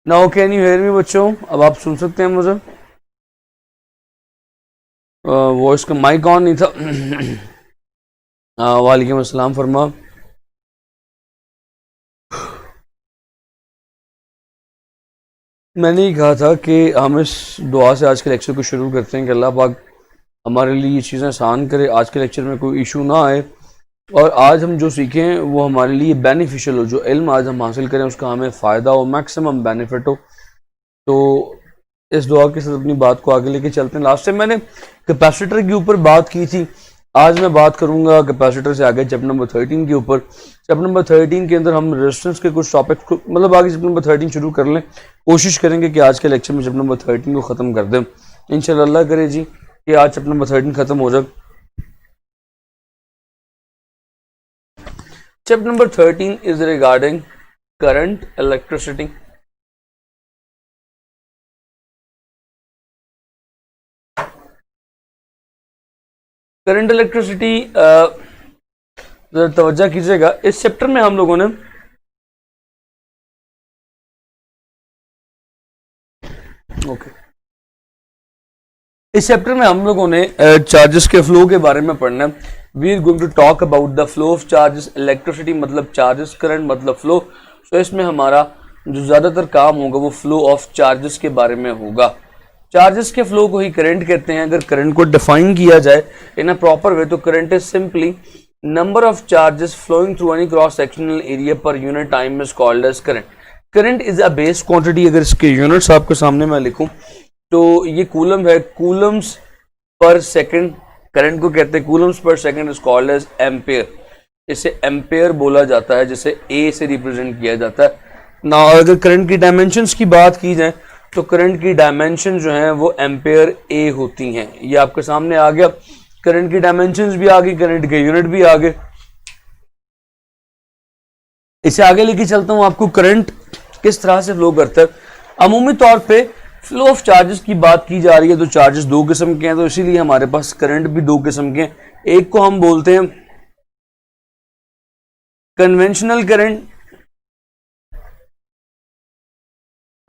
Now can you hear me बच्चों? अब आप सुन सकते हैं मुझे? वॉइस का माइक ऑन नहीं था। वालेकुम अस्सलाम फरमा। मैंने ही कहा था कि हम इस दुआ से आज के लेक्चर को शुरू करते हैं कि अल्लाह पाक हमारे लिए ये चीज़ें आसान करे, आज के लेक्चर में कोई इशू ना आए और आज हम जो सीखें वो हमारे लिए बेनिफिशियल हो। जो इल्म आज हम हासिल करें उसका हमें फ़ायदा हो, मैक्सिमम बेनिफिट हो। तो इस दुआ के साथ अपनी बात को आगे लेके चलते हैं। लास्ट टाइम मैंने कैपेसिटर के ऊपर बात की थी, आज मैं बात करूंगा कैपेसिटर से आगे चैप्टर नंबर 13 के ऊपर। चैप्टर नंबर 13 के अंदर हम रेजिस्टेंस के कुछ टॉपिक्स को मतलब आगे चैप्टर नंबर 13 शुरू कर लें। कोशिश करेंगे कि आज के लेक्चर में चैप्टर नंबर 13 को ख़त्म कर दें इंशाल्लाह। अल्लाह करे जी कि आज चैप्टर नंबर 13 ख़त्म हो जाए। Chapter number 13 is regarding current electricity. Current electricity तवज्जो कीजिएगा, इस चैप्टर में हम लोगों ने इस चैप्टर में हम लोगों ने चार्जेस के फ्लो के बारे में पढ़ना है। We are going to talk about the flow of charges. Electricity मतलब चार्जेस, करंट मतलब फ्लो। तो इसमें हमारा जो ज़्यादातर काम होगा वो फ्लो ऑफ चार्जेस के बारे में होगा। चार्जेस के फ्लो को ही करंट कहते हैं। अगर करंट को डिफाइन किया जाए इन अ प्रॉपर वे तो current is simply number of charges flowing through any cross sectional area per unit time is called as current. Current is a base quantity. अगर इसके यूनिट्स आपके सामने मैं लिखूं तो ये कूलम है, कूलम्स पर सेकंड करंट को कहते हैं। Coulombs per second is called as ampere. इसे एम्पेयर बोला जाता है, जिसे ए से रिप्रेजेंट किया जाता है ना। अगर करंट की डायमेंशंस की बात की जाए तो करंट की डायमेंशन जो है वो एम्पेयर ए होती हैं। ये आपके सामने आ गया, करंट की डायमेंशंस भी आ गई, करंट के यूनिट भी आ गए। इसे आगे लेके चलता हूं, आपको करंट किस तरह से फ्लो करता है। अमूमी तौर पे फ्लो ऑफ चार्जेस की बात की जा रही है तो चार्जेस दो किस्म के हैं, तो इसीलिए हमारे पास करंट भी दो किस्म के हैं। एक को हम बोलते हैं कन्वेंशनल करंट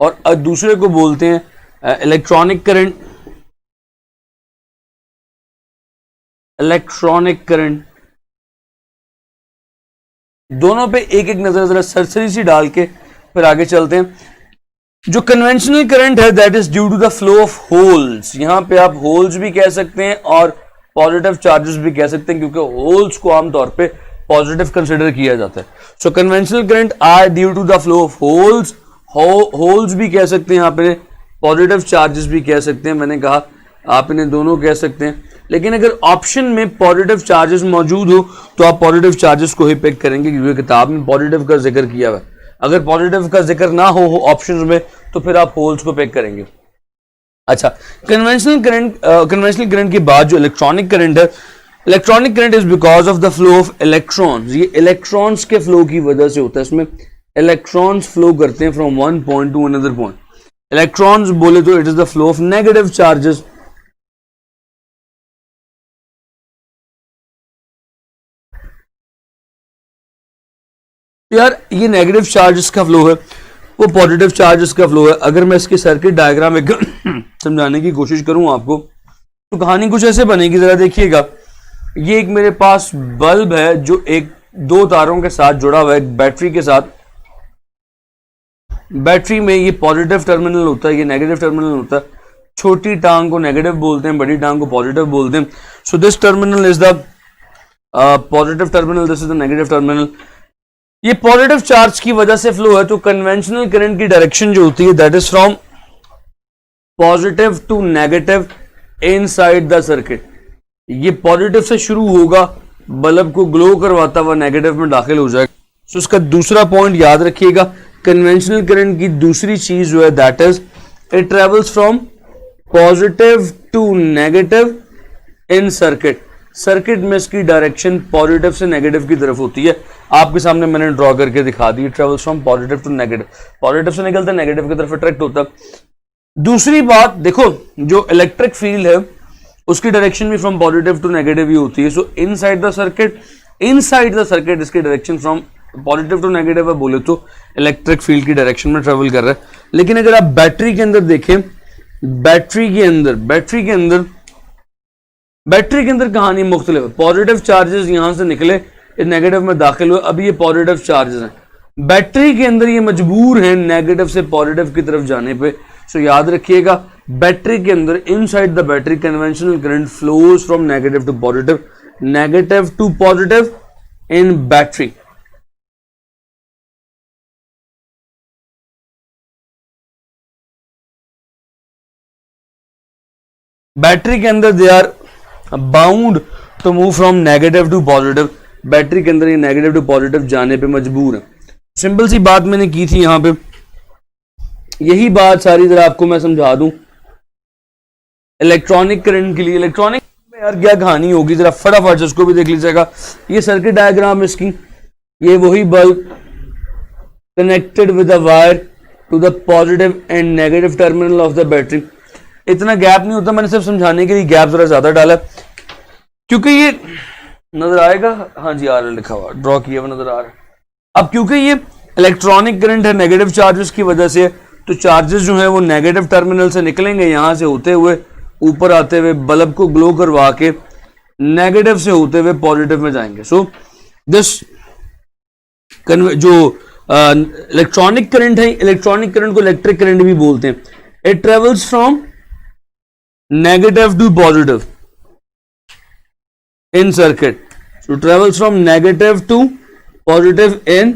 और दूसरे को बोलते हैं इलेक्ट्रॉनिक करंट। इलेक्ट्रॉनिक करंट दोनों पे एक एक नजर जरा सरसरी सी डाल के फिर आगे चलते हैं। जो कन्वेंशनल करंट है that is due to the flow of holes. यहां पे आप होल्स भी कह सकते हैं और पॉजिटिव चार्जेस भी कह सकते हैं, क्योंकि होल्स को आमतौर पे पॉजिटिव कंसिडर किया जाता है। So conventional current are due to the flow of holes. Holes भी कह सकते हैं, आप इन्हें पॉजिटिव चार्जेस भी कह सकते हैं। मैंने कहा आप इन्हें दोनों कह सकते हैं, लेकिन अगर ऑप्शन में पॉजिटिव चार्जेस मौजूद हो तो आप पॉजिटिव चार्जेस को ही पिक करेंगे, क्योंकि किताब में पॉजिटिव का जिक्र किया हुआ है। अगर पॉजिटिव का जिक्र ना हो ऑप्शंस में तो फिर आप होल्स को पिक करेंगे। अच्छा, कन्वेंशनल करंट के बाद जो इलेक्ट्रॉनिक करंट है, electronic current is because of the flow of electrons. ये इलेक्ट्रॉन्स के फ्लो की वजह से होता है। इसमें इलेक्ट्रॉन्स फ्लो करते हैं from one point two another point. Electrons बोले तो it is the flow of negative charges. यार ये नेगेटिव चार्जेस का फ्लो है, वो पॉजिटिव चार्जेस का फ्लो है। अगर मैं इसकी सर्किट डायग्राम एक समझाने की कोशिश करूं आपको तो कहानी कुछ ऐसे बनेगी, जरा देखिएगा। ये एक मेरे पास बल्ब है जो एक दो तारों के साथ जुड़ा हुआ है, एक बैटरी के साथ। बैटरी में ये पॉजिटिव टर्मिनल होता है, ये नेगेटिव टर्मिनल होता है। छोटी टांग को नेगेटिव बोलते हैं, बड़ी टांग को पॉजिटिव बोलते हैं। So this terminal is the positive terminal, this is the negative terminal. ये पॉजिटिव चार्ज की वजह से फ्लो है। तो कन्वेंशनल करंट की डायरेक्शन जो होती है that is from positive to negative inside the circuit. ये पॉजिटिव से शुरू होगा, बल्ब को ग्लो करवाता हुआ नेगेटिव में दाखिल हो जाएगा। तो इसका दूसरा पॉइंट याद रखिएगा, कन्वेंशनल करंट की दूसरी चीज जो है that is it travels from positive to negative in circuit. Circuit में इसकी डायरेक्शन पॉजिटिव से नेगेटिव की तरफ होती है। आपके सामने मैंने ड्रॉ करके दिखा दी, travels from positive to negative. Positive से निकलता है, नेगेटिव की तरफ अट्रैक्ट होता है। दूसरी बात देखो, जो इलेक्ट्रिक फील्ड है उसकी डायरेक्शन भी फ्रॉम पॉजिटिव टू नेगेटिव ही होती है। सो इनसाइड द सर्किट इसकी direction from positive to negative है बोले तो इलेक्ट्रिक फील्ड की डायरेक्शन में ट्रेवल कर रहा है। लेकिन अगर आप बैटरी के अंदर देखें, बैटरी के अंदर कहानी मुख्तलिफ है। पॉजिटिव चार्जेस यहां से निकले, नेगेटिव में दाखिल हुए, अभी ये पॉजिटिव चार्जेस हैं। बैटरी के अंदर ये मजबूर हैं नेगेटिव से पॉजिटिव की तरफ जाने पे। सो याद रखिएगा, बैटरी के अंदर inside the battery conventional current flows from negative to positive in battery. Battery के अंदर they are bound to move from negative to positive. Battery के अंदर ये नेगेटिव टू पॉजिटिव जाने पे मजबूर है। सिंपल सी बात मैंने की थी यहां पे, यही बात सारी तरह आपको मैं समझा दूं इलेक्ट्रॉनिक करंट के लिए। इलेक्ट्रॉनिक में यार क्या कहानी होगी, जरा फटाफट उसको भी देख लीजिएगा। ये सर्किट डायग्राम इसकी, ये वही bulb connected with a wire to the positive and negative terminal of the battery. इतना गैप नहीं होता, मैंने सिर्फ समझाने के लिए गैप जरा ज्यादा डाला क्योंकि ये नजर आएगा, हाँ जी आ रहा है, लिखा हुआ ड्रॉ किया हुआ नजर आ रहा है। अब क्योंकि ये इलेक्ट्रॉनिक करंट है नेगेटिव चार्जेस की वजह से, तो चार्जेस जो है वो नेगेटिव टर्मिनल से निकलेंगे, यहां से होते हुए ऊपर आते हुए बल्ब को ग्लो करवा के नेगेटिव से होते हुए पॉजिटिव में जाएंगे। सो दिस जो इलेक्ट्रॉनिक करंट है, इलेक्ट्रॉनिक करंट को इलेक्ट्रिक करंट भी बोलते हैं। It travels from negative to positive in circuit, so travels from negative to positive in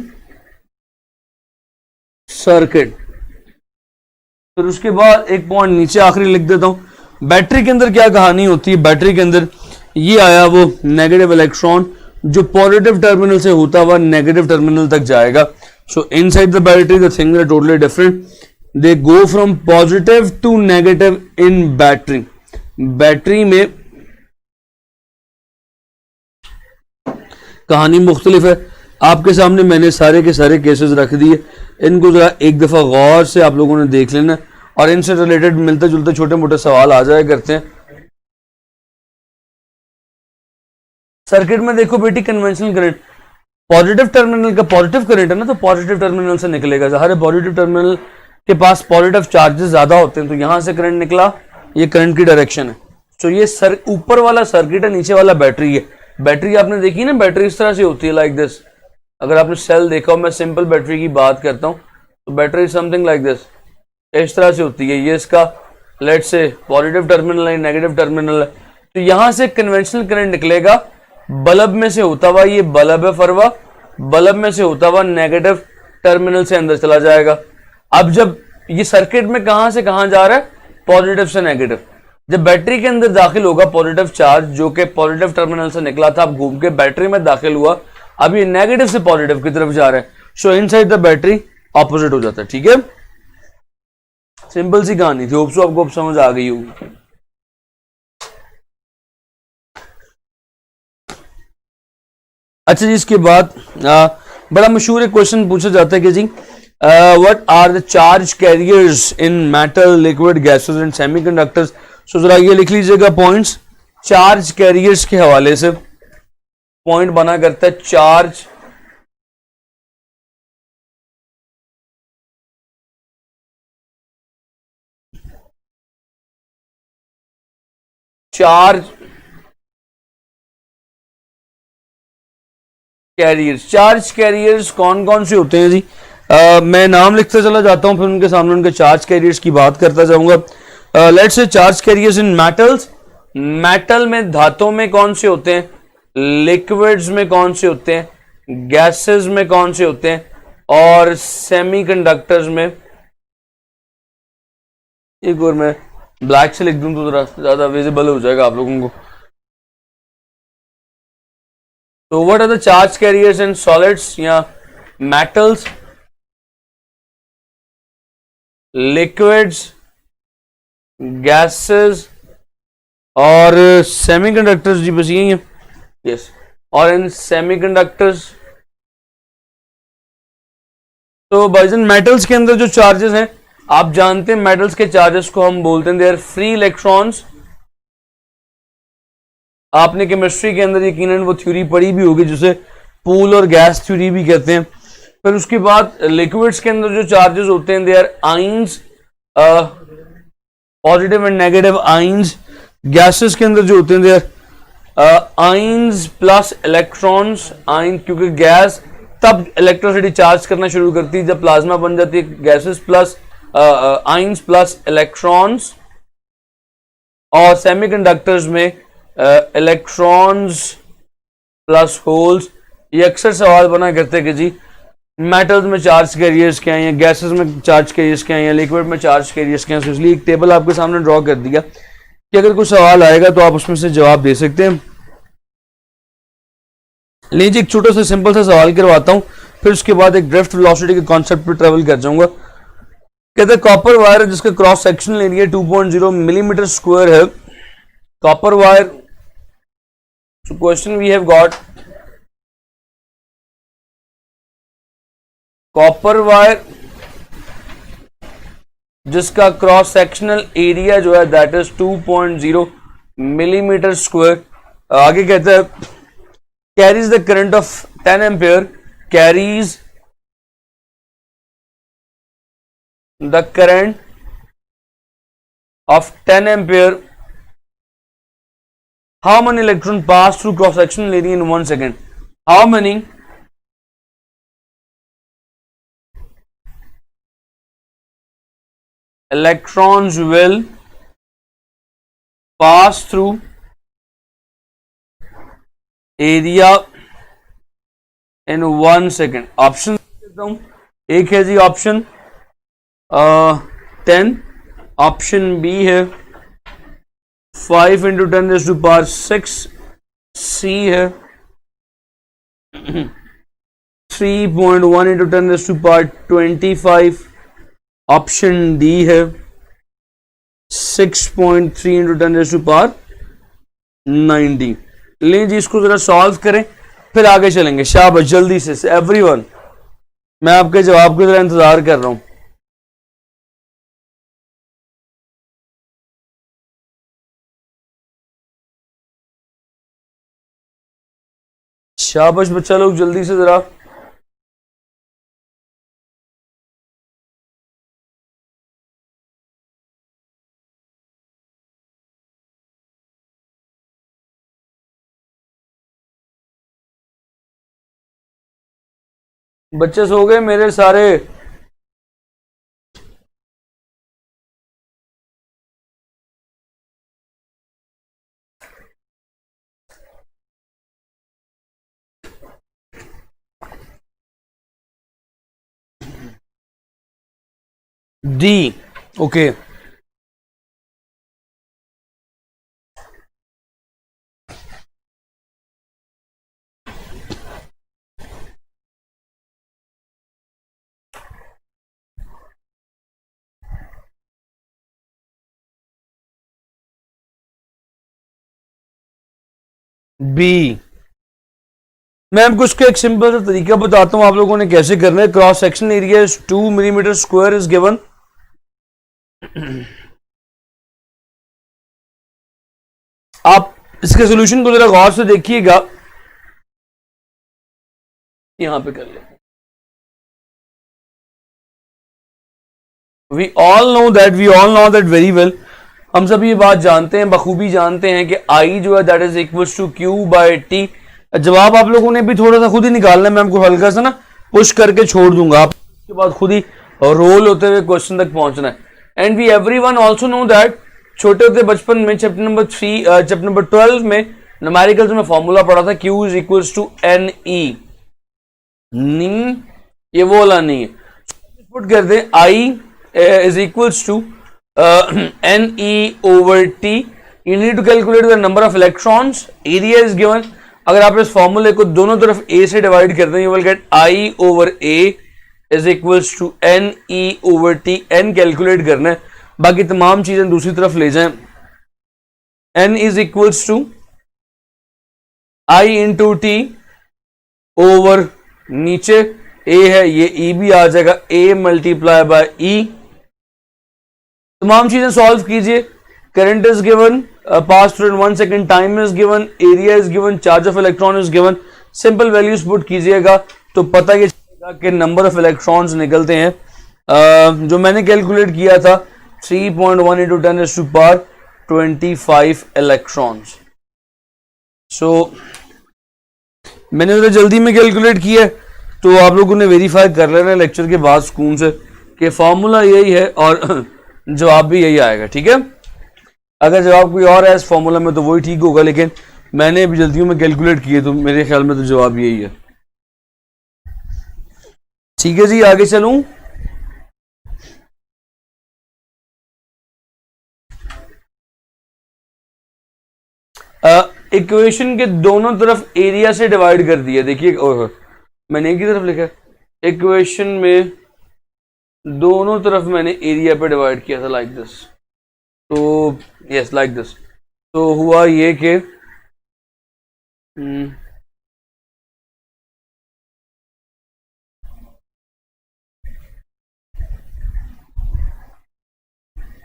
circuit। फिर उसके बाद एक पॉइंट नीचे आखिरी लिख देता हूं। बैटरी के अंदर क्या कहानी होती है, बैटरी के अंदर ये आया वो नेगेटिव इलेक्ट्रॉन जो पॉजिटिव टर्मिनल से होता हुआ नेगेटिव टर्मिनल तक जाएगा। So inside the battery the things are totally different, they go from positive to negative in battery. Battery में कहानी मुख्तलिफ है। आपके सामने मैंने सारे के सारे केसेस रख दिए, इनको जरा एक दफा गौर से आप लोगों ने देख लेना और इनसे रिलेटेड मिलते जुलते छोटे मोटे सवाल आ जाया करते हैं। सर्किट में देखो बेटी, कन्वेंशनल करंट पॉजिटिव टर्मिनल का पॉजिटिव करंट है ना, तो पॉजिटिव टर्मिनल से निकलेगा। ज़ाहिर है पॉजिटिव टर्मिनल के पास पॉजिटिव चार्जेस ज्यादा होते हैं, तो यहां से करंट निकला, ये करंट की डायरेक्शन है। तो ये ऊपर वाला सर्किट है, नीचे वाला बैटरी है। बैटरी आपने देखी ना, बैटरी इस तरह से होती है लाइक दिस। अगर आपने सेल देखा हो, मैं सिंपल बैटरी की बात करता हूं, तो बैटरी समथिंग लाइक दिस, इस तरह से होती है। ये इसका लेट से पॉजिटिव टर्मिनल है, नेगेटिव टर्मिनल है। तो यहां से कन्वेंशनल करंट निकलेगा बल्ब में से होता हुआ, ये बल्ब है फरवा, बल्ब में से होता हुआ नेगेटिव टर्मिनल से अंदर चला जाएगा। अब जब ये सर्किट में कहां से कहां जा रहा है, पॉजिटिव से नेगेटिव। जब बैटरी के अंदर दाखिल होगा पॉजिटिव चार्ज जो कि पॉजिटिव टर्मिनल से निकला था, अब घूम के बैटरी में दाखिल हुआ, अब ये नेगेटिव से पॉजिटिव की तरफ जा रहा है। So inside the battery opposite हो जाता है। ठीक है, सिंपल सी कहानी थी, होप सो आपको अब समझ आ गई होगी। अच्छा जी, इसके बाद बड़ा मशहूर एक क्वेश्चन पूछा जाता है कि जी what are the charge carriers in metal, liquid, gases and semiconductors. So जरा ये लिख लीजिएगा पॉइंट्स, चार्ज कैरियर्स के हवाले से पॉइंट बना करता है। चार्ज कैरियर्स कौन कौन से होते हैं जी? मैं नाम लिखते चला जाता हूं, फिर उनके सामने उनके चार्ज कैरियर्स की बात करता जाऊंगा। Let's say charge carriers in metals, metal में धातुओं में कौन से होते हैं, लिक्विड्स में कौन से होते हैं, गैसेस में कौन से होते हैं, और सेमीकंडक्टर्स में। एक और मैं ब्लैक से लिख दूं तो जरा ज्यादा विजिबल हो जाएगा आप लोगों को। तो what are the charge carriers in solids या मेटल्स, लिक्विड्स, गैसेस और सेमीकंडक्टर्स। जी बस यही है, यस। और इन सेमीकंडक्टर्स, तो भाईजान मेटल्स के अंदर जो चार्जेस हैं, आप जानते हैं मेटल्स के चार्जेस को हम बोलते हैं देयर फ्री इलेक्ट्रॉन्स। आपने केमिस्ट्री के अंदर यकीनन वो थ्योरी पढ़ी भी होगी जिसे पूल और गैस थ्योरी भी कहते हैं। फिर उसके बाद लिक्विड्स के अंदर जो चार्जेस होते हैं they are ions, positive and negative ions. Gases के अंदर जो होते हैं they are ions plus electrons. Ion क्योंकि गैस तब इलेक्ट्रिसिटी चार्ज करना शुरू करती है जब प्लाज्मा बन जाती है। Gases plus ions plus electrons. और सेमीकंडक्टर्स में इलेक्ट्रॉन्स प्लस होल्स। ये अक्सर सवाल बना करते हैं कि जी मेटल्स में चार्ज कैरियर्स क्या हैं, गैसेस में चार्ज कैरियर्स क्या हैं, लिक्विड में चार्ज कैरियर्स क्या हैं। तो इसलिए एक टेबल आपके सामने ड्रॉ कर दिया कि अगर कुछ सवाल आएगा तो आप उसमें से जवाब दे सकते हैं। लीजिए एक छोटा सा सिंपल सा सवाल करवाता हूं, फिर उसके बाद एक ड्रिफ्ट वेलोसिटी के कॉन्सेप्ट पर ट्रेवल कर जाऊंगा। कहते हैं कॉपर वायर जिसका cross sectional area 2.0 millimetre square है। Copper wire, so question we have got copper wire जिसका क्रॉस सेक्शनल एरिया जो है दैट इज 2.0 मिलीमीटर स्क्वायर। आगे कहता है carries the current of 10 ampere, carries the current of 10 ampere. How many electrons pass through cross-sectional area in 1 second? How many electrons will pass through area in 1 second? Option देता हूं। एक है जी option 10, option B है 5 into 10 raised to power 6, C है 3.1 into 10 raised to power 25, option D है 6.3 into 10 raised to power 90। लें जी इसको जरा सॉल्व करें फिर आगे चलेंगे। शाबाश, जल्दी से एवरीवन, मैं आपके जवाब का जरा इंतजार कर रहा हूं। शाबाश बच्चा लोग, जल्दी से जरा। बच्चे सो गए मेरे सारे? D, okay. बी, मैं आपको इसका एक सिंपल सा तरीका बताता हूं आप लोगों ने कैसे करना है। Cross section area is 2 millimetre square is given. आप इसके सोल्यूशन को जरा गौर से देखिएगा, यहां पे कर लेते हैं। We all know that very well, हम सब ये बात जानते हैं, बखूबी जानते हैं कि आई जो है that is equal to Q by T. जवाब आप लोगों ने भी थोड़ा सा खुद ही निकालना है, मैं आपको हल्का सा ना पुश करके छोड़ दूंगा, आप उसके बाद खुद ही रोल होते हुए क्वेश्चन तक पहुंचना है। And we everyone also know that छोटे होते बचपन में चैप्टर नंबर 12 में न्यूमेरिकल्स में फॉर्मूला पढ़ा था, Q is equal to N E. नी, ये वो वाला नहीं है। पुट कर दे I is equal to N E over T. You need to calculate the number of electrons, area is given. अगर आप इस फॉर्मूले को दोनों तरफ ए से डिवाइड कर दें, you will get I over A is equal to N E over T. N calculate करना है, बाकी तमाम चीजें दूसरी तरफ ले जाएं। N is equal to I into T over नीचे ए है, ये ई भी आ जाएगा, ए मल्टीप्लाई बाय ई। तमाम चीजें सॉल्व कीजिए। Current is given, pass through in 1 second, time is given, area is given, charge of electron is given. Simple values put कीजिएगा तो पता ये चलेगा कि नंबर ऑफ इलेक्ट्रॉन्स निकलते हैं जो मैंने कैलकुलेट किया था 3.1 इंटू 10⁻25 इलेक्ट्रॉन्स। सो मैंने जल्दी में कैलकुलेट किया, तो आप लोगों ने वेरीफाई कर लेना लेक्चर के बाद सुकून से कि फॉर्मूला यही है और जवाब भी यही आएगा। ठीक है, अगर जवाब कोई और है इस फॉर्मूला में तो वही ठीक होगा, लेकिन मैंने अभी जल्दियों में कैलकुलेट किए तो मेरे ख्याल में तो जवाब यही है। ठीक है जी, आगे चलूं। इक्वेशन के दोनों तरफ एरिया से डिवाइड कर दिया। देखिए मैंने एक ही तरफ लिखा है, इक्वेशन में दोनों तरफ मैंने एरिया पे डिवाइड किया था लाइक दिस। तो यस लाइक दिस। तो हुआ ये कि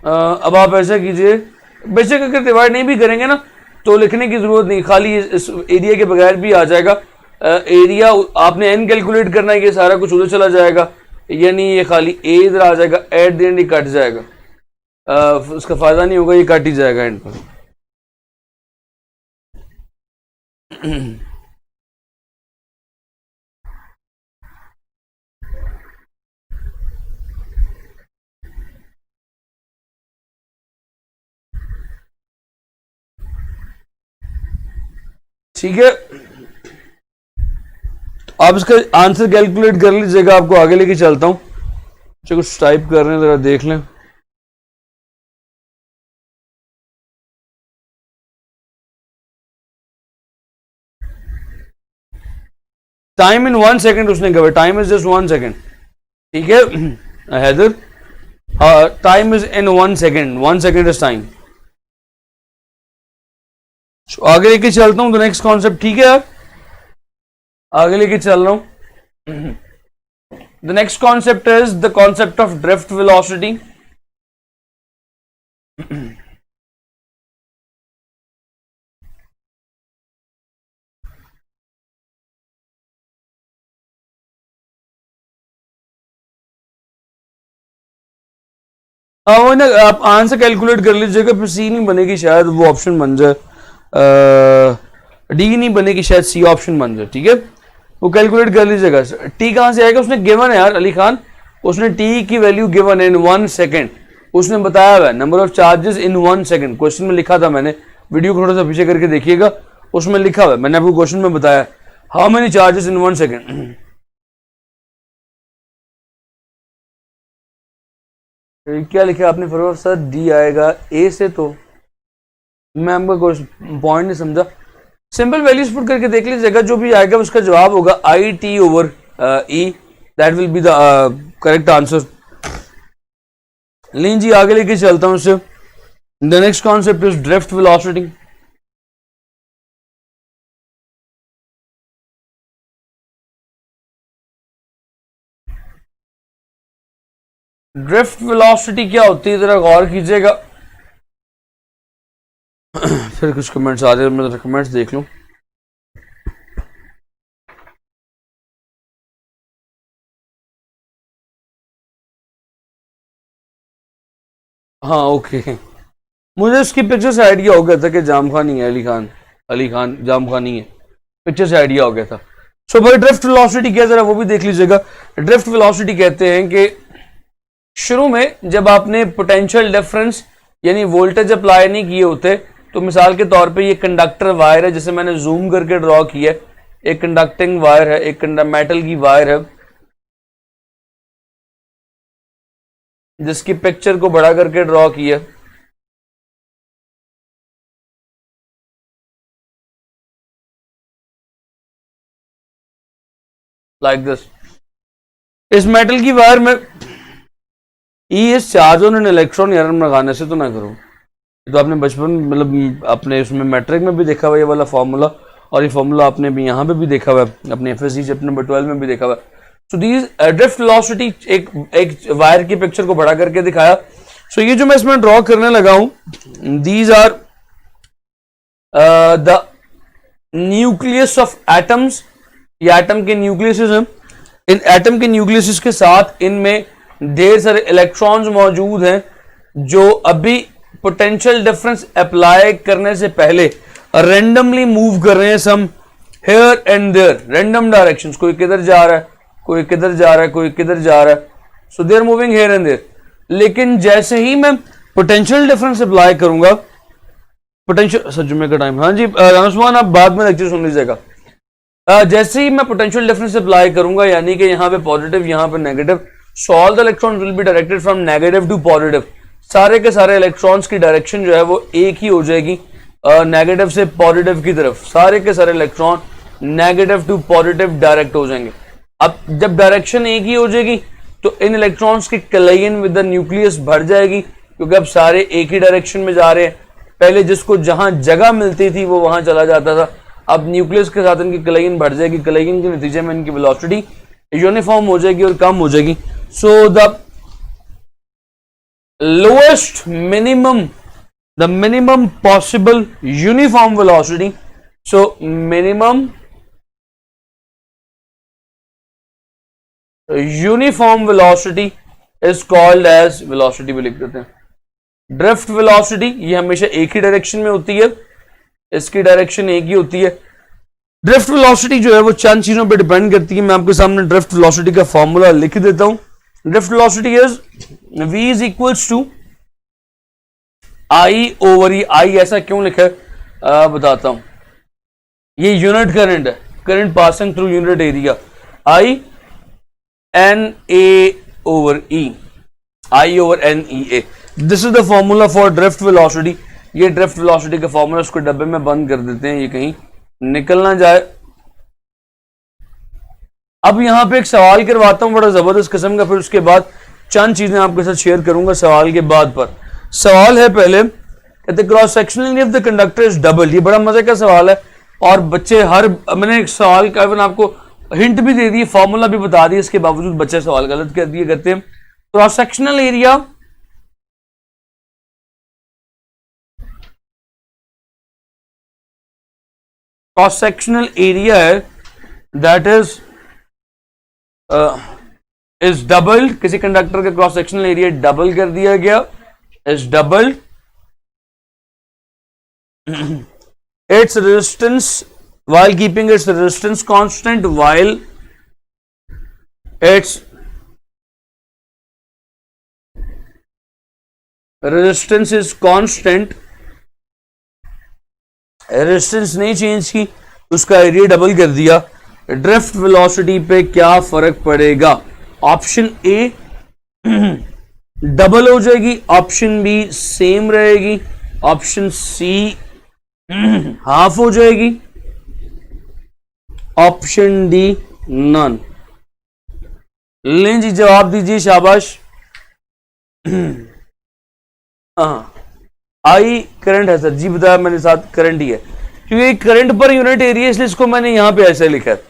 अब आप ऐसा कीजिए, बेशक अगर डिवाइड नहीं भी करेंगे ना तो लिखने की जरूरत नहीं, खाली इस एरिया के बगैर भी आ जाएगा। एरिया आपने एन कैलकुलेट करना है, ये सारा कुछ उधर चला जाएगा, यानी ये खाली ए इधर आ जाएगा, at the and he cut जाएगा। उसका फायदा नहीं होगा, ये कट ही जाएगा एंड पर। ठीक है, आप इसका आंसर कैलकुलेट कर लीजिएगा, आपको आगे लेके चलता हूं। चलो कुछ टाइप कर रहे हैं, जरा देख लें। टाइम इन 1 सेकेंड उसने कहा, टाइम इज जस्ट 1 सेकेंड। ठीक है Haider, time is in 1 second, 1 second is time. आगे लेके चलता हूं, तो नेक्स्ट कॉन्सेप्ट। ठीक है, आगे लेके चल रहा हूं। The next concept is the concept of drift velocity. आप आंसर कैलकुलेट कर लीजिएगा, फिर सी नहीं बनेगी शायद वो ऑप्शन बन जाए, डी नहीं बनेगी शायद सी ऑप्शन बन जाए। ठीक है, वो कैलकुलेट कर लीजिएगा। टी कहां से आएगा, उसने गिवन है यार अली खान, उसने टी की वैल्यू गिवन है इन 1 सेकेंड, उसने बताया हुआ number of charges in 1 second. Question में लिखा था, मैंने वीडियो को थोड़ा सा पीछे करके देखिएगा, उसमें लिखा हुआ है, मैंने आपको क्वेश्चन में बताया how many charges in 1 second. क्या लिखा आपने फरोख सर, डी आएगा ए से, तो मैं आपका पॉइंट नहीं समझा। सिंपल वैल्यूज पुट करके देख लीजिएगा, जो भी आएगा उसका जवाब होगा I T over E, that will be the correct answer. लीन जी आगे लेके चलता हूं उससे। The next concept is drift velocity. Drift velocity क्या होती है, जरा गौर कीजिएगा। फिर कुछ कमेंट्स आ रहे हैं, मैं कमेंट्स देख लूं। हाँ ओके, मुझे उसकी पिक्चर से आइडिया हो गया था कि जाम खान ही है, अली खान जाम खान ही है, पिक्चर से आइडिया हो गया था। सो भाई ड्रिफ्ट वेलोसिटी क्या, जरा वो भी देख लीजिएगा। ड्रिफ्ट वेलोसिटी कहते हैं कि शुरू में जब आपने पोटेंशियल डिफरेंस यानी वोल्टेज अप्लाई नहीं किए होते, तो मिसाल के तौर पे ये कंडक्टर वायर है, जिसे मैंने जूम करके ड्रॉ किया है, एक कंडक्टिंग वायर है, एक मेटल की वायर है, जिसकी पिक्चर को बड़ा करके ड्रॉ किया। Like this. इस मेटल की वायर में ई इस charge on an electron error लगाने से तो ना करो, तो आपने बचपन मतलब अपने उसमें मैट्रिक में भी देखा हुआ ये वाला फॉर्मूला, और ये फॉर्मूला आपने भी यहाँ पे भी देखा हुआ है, अपने एफएससी चैप्टर नंबर 12 में भी देखा हुआ है। सो दीज ड्रिफ्ट वेलोसिटी एक वायर की पिक्चर को बड़ा करके दिखाया। सो ये जो मैं इसमें ड्रॉ करने लगा हूं, these are the nucleus of atoms ये एटम के न्यूक्लियस हैं, इन एटम के न्यूक्लियस के साथ इनमें ढेर सारे इलेक्ट्रॉन्स मौजूद हैं जो अभी पोटेंशियल डिफरेंस अप्लाई करने से पहले रैंडमली मूव कर रहे हैं some here and there, random directions, कोई किधर जा रहा है, कोई किधर जा रहा है, कोई किधर जा रहा है, so they are moving here and there. लेकिन जैसे ही मैं पोटेंशियल डिफरेंस अप्लाई करूंगा, पोटेंशियल, सर जुम्मे का टाइम, हाँ जी रामस्मान आप बाद में लेक्चर सुन लीजिएगा। जैसे ही मैं पोटेंशियल डिफरेंस अप्लाई करूंगा, यानी कि यहाँ पे पॉजिटिव यहाँ पे negative, so all the electrons will be directed from negative to positive, सारे के सारे इलेक्ट्रॉन्स की डायरेक्शन जो है वो एक ही हो जाएगी, नेगेटिव से पॉजिटिव की तरफ, सारे के सारे electron negative to positive direct हो जाएंगे। अब जब डायरेक्शन एक ही हो जाएगी तो इन इलेक्ट्रॉन्स की कलाइन विद द न्यूक्लियस बढ़ जाएगी, क्योंकि अब सारे एक ही डायरेक्शन में जा रहे हैं। पहले जिसको जहां जगह मिलती थी वो वहां चला जाता था, अब न्यूक्लियस के साथ इनकी कलाइन बढ़ जाएगी, कलाइन के नतीजे में इनकी वेलोसिटी यूनिफॉर्म हो जाएगी और कम हो जाएगी। So the lowest minimum, the minimum possible uniform velocity, so minimum uniform velocity is called as velocity भी लिख देते हैं। ड्रिफ्ट वेलोसिटी ये हमेशा एक ही डायरेक्शन में होती है, इसकी डायरेक्शन एक ही होती है। ड्रिफ्ट वेलोसिटी जो है वो चंद चीजों पे डिपेंड करती है। मैं आपके सामने ड्रिफ्ट वेलोसिटी का फॉर्मूला लिख देता हूं। Drift velocity is v is equals to I over E. I ऐसा क्यों लिखा है बताता हूं, ये यूनिट करंट है, current passing through unit area, I N A over E, I over N E A, this is the formula for drift velocity. ये drift velocity का फॉर्मूला, उसको डब्बे में बंद कर देते हैं, ये कहीं निकल ना जाए। अब यहां पे एक सवाल करवाता हूं बड़ा जबरदस्त किस्म का, फिर उसके बाद चंद चीजें आपके साथ शेयर करूंगा सवाल के बाद। पर सवाल है पहले, कहते cross sectional area of the conductor is double. ये बड़ा मजे का सवाल है और बच्चे हर, मैंने एक सवाल का आपको हिंट भी दे दी, फॉर्मूला भी बता दिया, इसके बावजूद बच्चे सवाल गलत कर दिए। कहते हैं क्रॉस सेक्शनल एरिया है दैट इज डबल, किसी कंडक्टर का क्रॉस सेक्शनल एरिया डबल कर दिया गया, is doubled its resistance while keeping its resistance constant, while its resistance is constant, resistance नहीं चेंज की, उसका एरिया डबल कर दिया। ड्रिफ्ट वेलोसिटी पे क्या फर्क पड़ेगा? ऑप्शन ए डबल हो जाएगी, ऑप्शन बी सेम रहेगी, ऑप्शन सी हाफ हो जाएगी, ऑप्शन डी नन। लें जी जवाब दीजिए, शाबाश। आई करंट है सर जी, बताया मैंने, साथ करंट ही है, क्योंकि करंट पर यूनिट एरिया, इसलिए इसको मैंने यहां पे ऐसे लिखा है।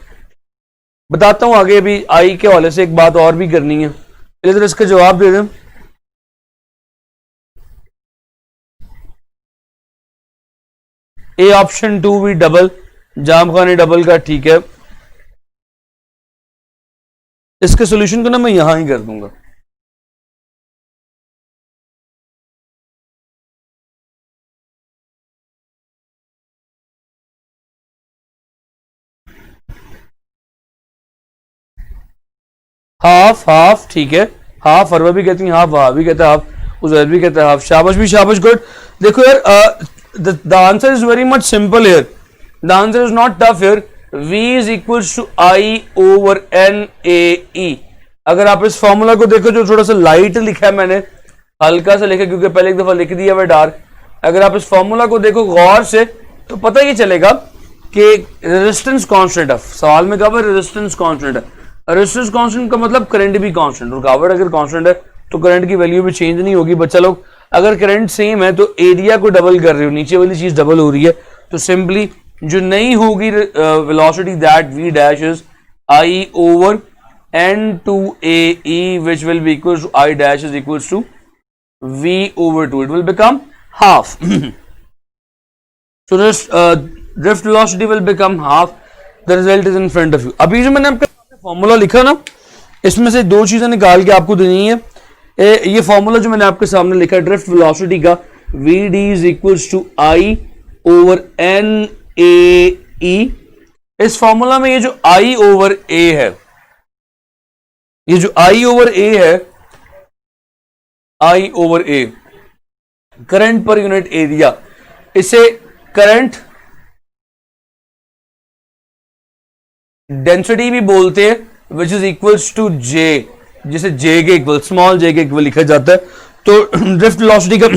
बताता हूं आगे, अभी आई के हवाले से एक बात और भी करनी है, पहले तो इसका जवाब दे दें। ए ऑप्शन 2 भी डबल, जाम खाने डबल का, ठीक है। इसके सॉल्यूशन को ना मैं यहां ही कर दूंगा। हाफ हाफ, ठीक है, हाफ अरवा भी कहती है, हाफ वहा भी कहता है, हाफ उजैर भी कहता है हाफ। शाबाश भी शाबाश, गुड। देखो यार, the answer is very much simple here. The answer is not tough here. V is equals to I over N A E. अगर आप इस फॉर्मूला को देखो, जो थोड़ा सा लाइट लिखा है मैंने, हल्का सा लिखा क्योंकि पहले एक दफा लिख दिया हुआ डार्क। अगर आप इस फॉर्मूला को देखो गौर से तो पता ही चलेगा कि रेजिस्टेंस कांस्टेंट है। सवाल में कहा रेजिस्टेंस कांस्टेंट है, रेजिस्टेंस कांस्टेंट का मतलब करंट भी कांस्टेंट। रुकावट अगर कांस्टेंट है तो करंट की वैल्यू भी चेंज नहीं होगी। बच्चा लोग, अगर करंट सेम है तो एरिया को डबल कर रहे हो, नीचे वाली चीज डबल हो रही है, तो सिंपली जो नहीं होगी velocity, that v dash is I over n2ae, which will be equals to I dash is equals to v over 2. It will become half. So this drift velocity will become half. The result is in front of you. अभी जो मैंने आपका formula लिखा ना, इसमें से दो चीजें निकाल के आपको देनी है। ये फॉर्मूला जो मैंने आपके सामने लिखा है ड्रिफ्ट वेलोसिटी का, V D is equals to I over N A E. इस फॉर्मूला में ये जो आई ओवर ए है, ये जो आई ओवर ए है, आई ओवर ए करंट पर यूनिट एरिया, इसे करंट डेंसिटी भी बोलते हैं, विच इज इक्वल्स टू जे, जिसे जे के इक्वल, स्मॉल जे के इक्वल लिखा जाता है। तो ड्रिफ्ट वेलोसिटी का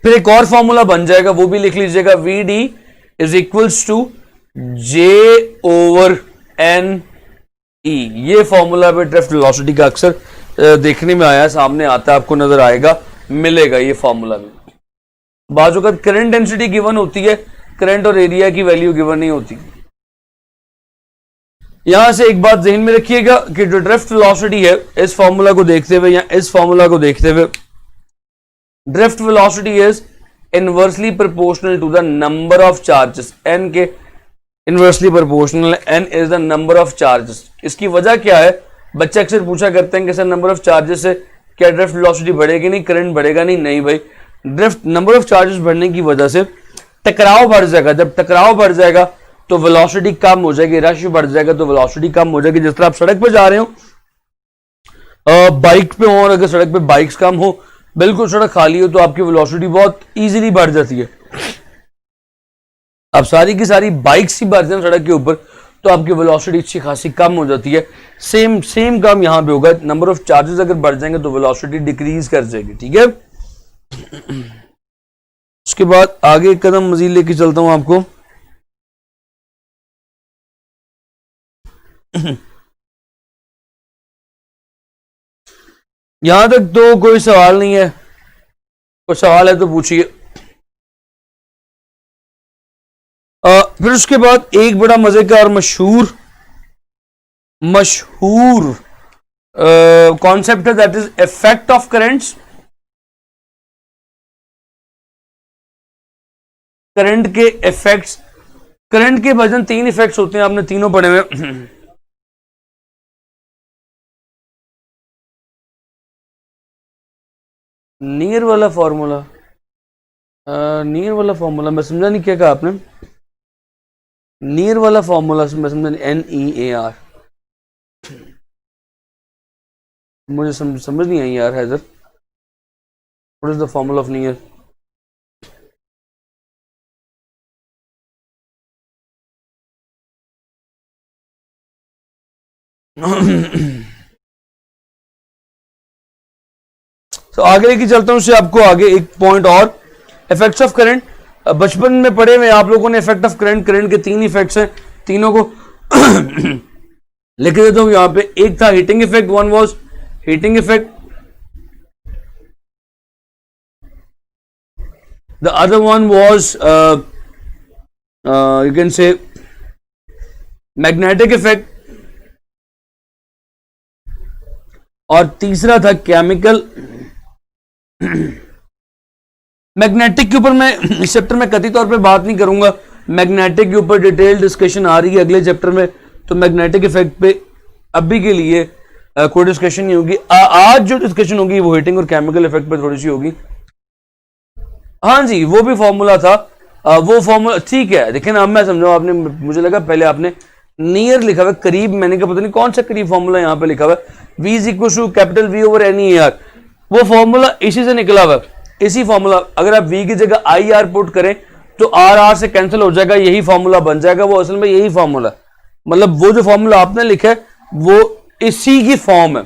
फिर एक और फॉर्मूला बन जाएगा, वो भी लिख लीजिएगा, V D is equals to J over N E. ये फॉर्मूला पे ड्रिफ्ट वेलोसिटी का अक्सर देखने में आया, सामने आता है, आपको नजर आएगा, मिलेगा ये फॉर्मूला भी। बाजू का करंट डेंसिटी गिवन होती है, करंट और एरिया की वैल्यू गिवन नहीं होती। यहां से एक बात ध्यान में रखिएगा कि जो ड्रिफ्ट वेलोसिटी है, इस फॉर्मूला को देखते हुए या इस फॉर्मूला को देखते हुए, drift velocity is inversely proportional to the number of charges. N के इनवर्सली प्रोपोर्शनल है, N is the number of charges. इसकी वजह क्या है, बच्चे अक्सर पूछा करते हैं कि सर नंबर ऑफ चार्जेस से क्या ड्रिफ्ट वेलोसिटी बढ़ेगी नहीं, करंट बढ़ेगा नहीं? नहीं भाई, ड्रिफ्ट नंबर ऑफ चार्जेस बढ़ने की वजह से टकराव बढ़ जाएगा। जब टकराव बढ़ जाएगा तो वेलोसिटी कम हो जाएगी, रश बढ़ जाएगा तो वेलोसिटी कम हो जाएगी। जिस तरह आप सड़क पे जा रहे हो, बाइक पे हो, और अगर सड़क पे बाइक्स कम हो, बिल्कुल सड़क खाली हो, तो आपकी वेलोसिटी बहुत इजीली बढ़ जाती है। अब सारी की सारी बाइक्स ही बढ़ जाए सड़क के ऊपर तो आपकी वेलोसिटी अच्छी खासी कम हो जाती है। सेम काम यहां पे होगा, नंबर ऑफ चार्जेस अगर बढ़ जाएंगे तो वेलोसिटी डिक्रीज कर जाएगी। ठीक है, उसके बाद आगे एक कदम मजीद लेके चलता हूं आपको। यहां तक तो कोई सवाल नहीं है, कोई सवाल है तो पूछिए। फिर उसके बाद एक बड़ा मजे का और मशहूर कॉन्सेप्ट है, that is effect of currents. Current के इफेक्ट्स, करंट के वजन तीन इफेक्ट्स होते हैं, आपने तीनों पढ़े हुए। नियर वाला फॉर्मूला, नियर वाला फॉर्मूला मैं समझा नहीं, क्या कहा आपने? नियर वाला फॉर्मूला मैं समझा नहीं, NEAR मुझे समझ नहीं आई यार Haider, what is the formula of near? तो आगे लेके चलता हूं, उससे आपको आगे एक पॉइंट और, इफेक्ट्स ऑफ करंट। बचपन में पढ़े हुए आप लोगों ने इफेक्ट ऑफ करंट, करंट के तीन इफेक्ट्स हैं, तीनों को लिख देता हूं यहां पे। एक था heating effect, one was heating effect, the other one was you can say magnetic effect, और तीसरा था केमिकल। मैग्नेटिक के ऊपर मैं इस चैप्टर में कथित तौर पे बात नहीं करूंगा, मैग्नेटिक के ऊपर डिटेल डिस्कशन आ रही है अगले चैप्टर में, तो मैग्नेटिक इफेक्ट पे अभी के लिए कोई डिस्कशन नहीं होगी। आज जो डिस्कशन होगी वो हीटिंग और केमिकल इफेक्ट पे थोड़ी सी होगी। हाँ जी, वो भी फॉर्मूला था, वो फॉर्मूला ठीक है। देखिए ना, अब मैं समझा, आपने, मुझे लगा पहले आपने नियर लिखा हुआ, करीब, मैंने कहा पता नहीं कौन सा करीब फॉर्मूला यहां पे लिखा हुआ है, V is equal to capital V over NEAR, वो फॉर्मूला इसी से निकला हुआ है। इसी फॉर्मूला, अगर आप V की जगह IR पुट करें तो R से कैंसिल हो जाएगा, यही फॉर्मूला बन जाएगा। वो असल में यही फॉर्मूला, मतलब वो जो फॉर्मूला आपने लिखा है वो इसी की फॉर्म है,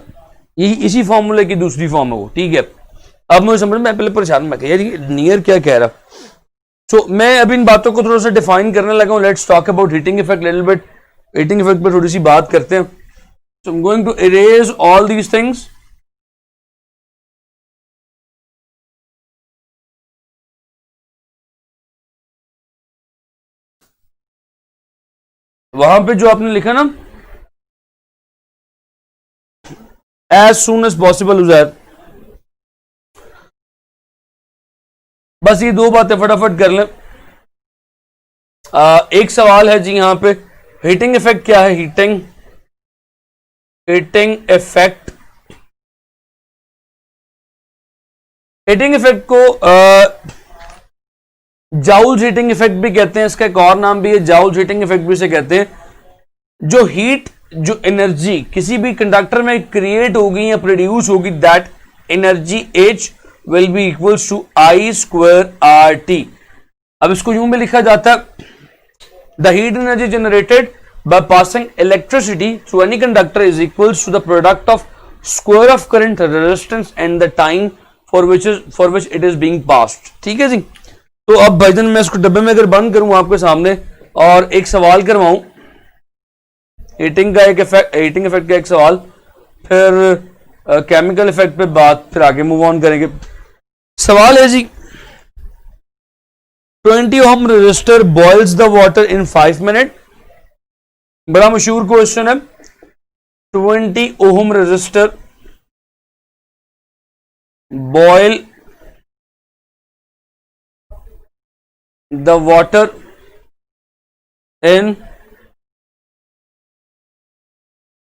यही इसी फॉर्मूले की दूसरी फॉर्म है वो। ठीक है, अब मुझे समझ में, पहले परेशान मैं यार नियर क्या कह रहा। सो मैं अभी इन बातों को थोड़ा सा डिफाइन करने लगा हूं। Let's talk about heating effect little bit. Heating effect पर थोड़ी सी बात करते हैं। So I am going to erase all these things. वहां पे जो आपने लिखा ना, as soon as possible Uzair, बस ये दो बातें फटाफट कर लें। एक सवाल है जी यहाँ पे, हीटिंग इफेक्ट क्या है? हीटिंग इफेक्ट, हीटिंग इफेक्ट को जाउल्स हीटिंग इफेक्ट भी कहते हैं, इसका एक और नाम भी है, जाउल्स हीटिंग इफेक्ट भी इसे कहते हैं। जो हीट, जो एनर्जी किसी भी कंडक्टर में क्रिएट होगी या प्रोड्यूस होगी, that energy H will be equals to I square RT। अब इसको यूं भी लिखा जाता है, the heat energy generated by passing electricity through any conductor is equals to the product of square of current, resistance and the time for which it is being passed। ठीक है जी। तो अब भाईजान मैं इसको डब्बे में अगर बंद करूं आपके सामने और एक सवाल करवाऊं, हीटिंग इफेक्ट का एक सवाल, फिर केमिकल इफेक्ट पे बात, फिर आगे मूव ऑन करेंगे। सवाल है जी, 20 ohm resistor boils the water in 5 minutes। बड़ा मशहूर क्वेश्चन है। 20 ohm resistor boil the water in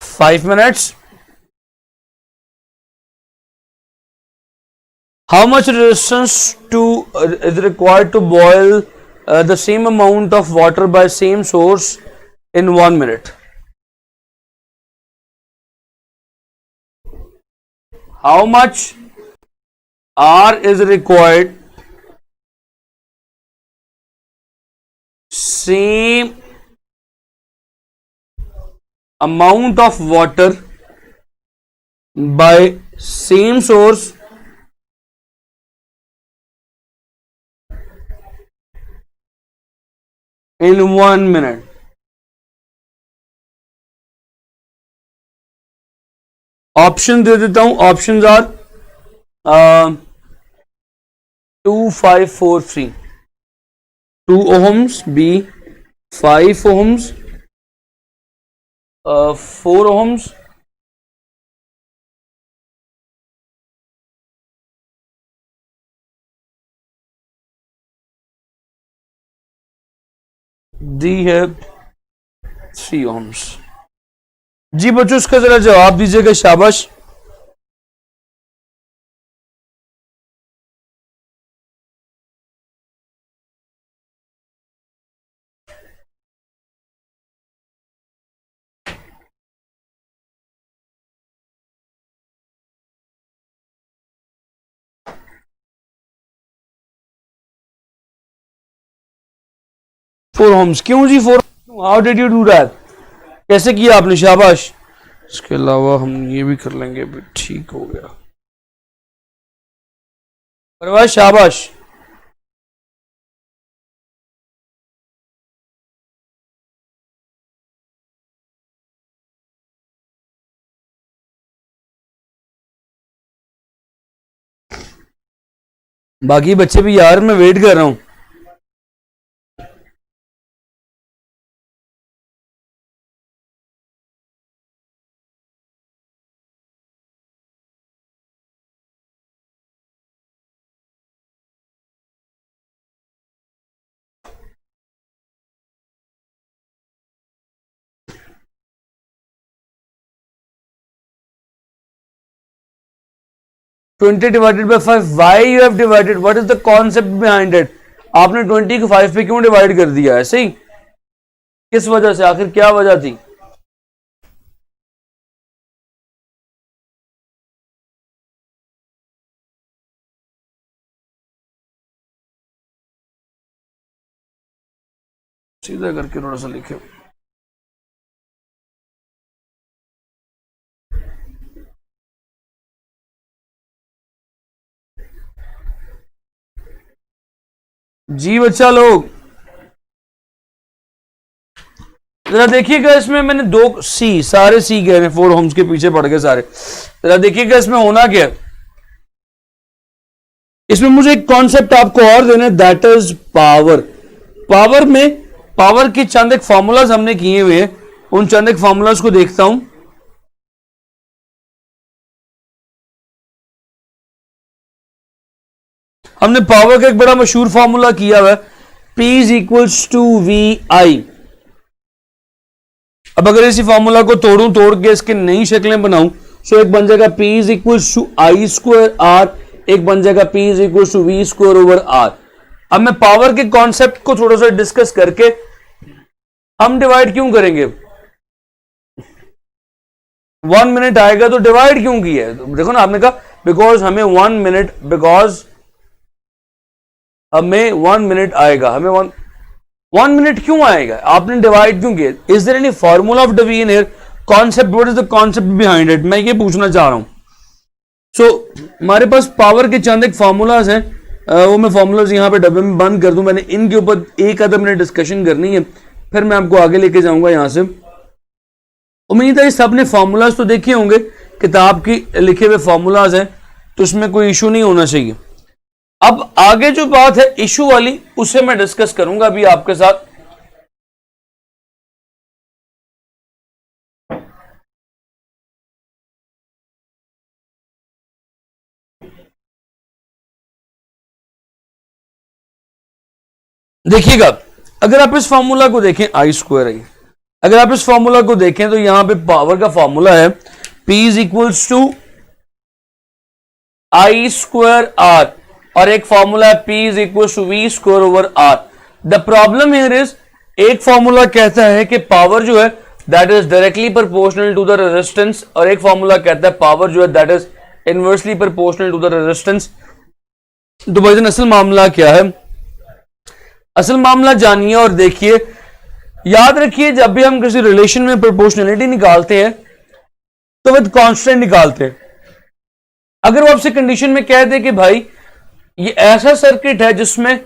5 minutes। How much resistance to is required to boil the same amount of water by same source in 1 minute? How much R is required? Same amount of water by same source in 1 minute। Option दे देता हूं, options are 2 5 4 3। 2 ohms, B 5 ohms, 4 ohms, D है 3 ohms। जी बच्चों इसका जरा जवाब दीजिएगा, शाबाश। Four Holmes क्यों जी? 4, how did you do that? कैसे किया आपने? शाबाश। इसके अलावा हम ये भी कर लेंगे, भी ठीक हो गया। परवाज शाबाश। बाकी बच्चे भी यार मैं वेट कर रहा हूं। Twenty divided by 5, why you have divided, what is the concept behind it? आपने 20 को 5 पे क्यों डिवाइड कर दिया? ऐसे ही, किस वजह से? आखिर क्या वजह थी? सीधा करके थोड़ा सा लिखे। जी बच्चा लोग जरा देखिएगा, इसमें मैंने 2 सी, सारे सी गए हैं, 4 होम्स के पीछे पड़ गए सारे। जरा देखिएगा इसमें होना क्या है। इसमें मुझे एक कॉन्सेप्ट आपको और देना है, दैट इज पावर। पावर में, पावर के चंद एक फॉर्मूलाज हमने किए हुए हैं, उन चंद एक फॉर्मूलाज को देखता हूं। हमने पावर का एक बड़ा मशहूर फॉर्मूला किया हुआ है, P is equals to V I. अब अगर इसी फॉर्मूला को तोड़ के इसके नई शक्लें बनाऊं, सो एक बन जाएगा P is equal to I square R, एक बन जाएगा P is equal to V square over R. अब मैं पावर के कॉन्सेप्ट को थोड़ा सा डिस्कस करके हम डिवाइड क्यों करेंगे, 1 मिनट आएगा तो डिवाइड क्यों किया है, तो देखो ना आपने कहा बिकॉज हमें 1 मिनट, बिकॉज हमें 1 मिनट आएगा, हमें 1 मिनट क्यों आएगा, आपने डिवाइड क्यों किया, is there any formula of division here, concept, what is the concept behind it, मैं ये पूछना चाह रहा हूं। सो हमारे पास पावर के चंद एक फॉर्मूलाज हैं, वो मैं फॉर्मूलाज यहां पे डब्बे में बंद कर दूं, मैंने इनके ऊपर एक आधा मिनट डिस्कशन करनी है, फिर मैं आपको आगे लेके जाऊंगा यहां से। उम्मीद है सबने फॉर्मूलाज तो देखे होंगे, किताब की लिखे हुए फॉर्मूलाज हैं, तो उसमें कोई इशू नहीं होना चाहिए। अब आगे जो बात है इशू वाली, उसे मैं डिस्कस करूंगा अभी आपके साथ। देखिएगा, अगर आप इस फॉर्मूला को देखें आई स्क्वायर आई, अगर आप इस फॉर्मूला को देखें तो यहां पे पावर का फॉर्मूला है P is equals to I square R, और एक फॉर्मूला है P is equals to V square over R. The problem here is, एक फॉर्मूला कहता है कि पावर जो है that is directly proportional to the resistance, और एक फॉर्मूला कहता है पावर जो है that is inversely proportional to the resistance. तो भाईजान असल मामला क्या है, असल मामला जानिए और देखिए, याद रखिए जब भी हम किसी रिलेशन में प्रोपोर्शनलिटी निकालते हैं तो विद कांस्टेंट निकालते हैं। अगर वो आपसे कंडीशन में कह दे कि भाई ये ऐसा सर्किट है जिसमें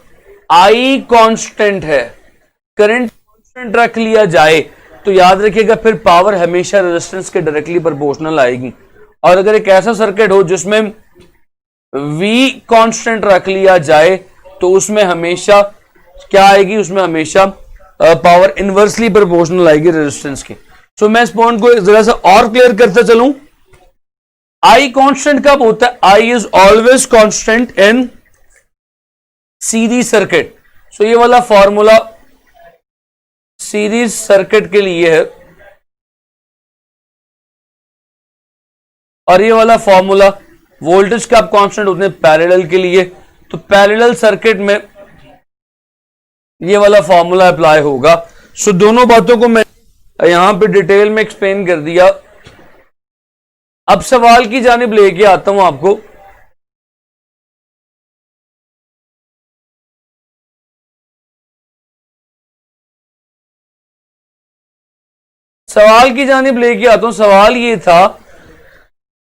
आई कांस्टेंट है, करंट कांस्टेंट रख लिया जाए, तो याद रखिएगा फिर पावर हमेशा रेजिस्टेंस के डायरेक्टली प्रोपोर्शनल आएगी। और अगर एक ऐसा सर्किट हो जिसमें वी कांस्टेंट रख लिया जाए तो उसमें हमेशा क्या आएगी, उसमें हमेशा पावर इनवर्सली प्रोपोर्शनल आएगी रेजिस्टेंस की। सो मैं इस पॉइंट को जरा सा और क्लियर करते चलूं। आई कांस्टेंट कब होता है, I is always constant in series circuit. So ये वाला फॉर्मूला सीरीज सर्किट के लिए है, और ये वाला फॉर्मूला वोल्टेज का आप कांस्टेंट होते हैं पैरेलल के लिए, तो पैरेलल सर्किट में ये वाला फॉर्मूला अप्लाई होगा। सो दोनों बातों को मैं यहां पे डिटेल में एक्सप्लेन कर दिया। अब सवाल की जानिब लेके आता हूं आपको। सवाल की जानिब लेके आता हूं। सवाल ये था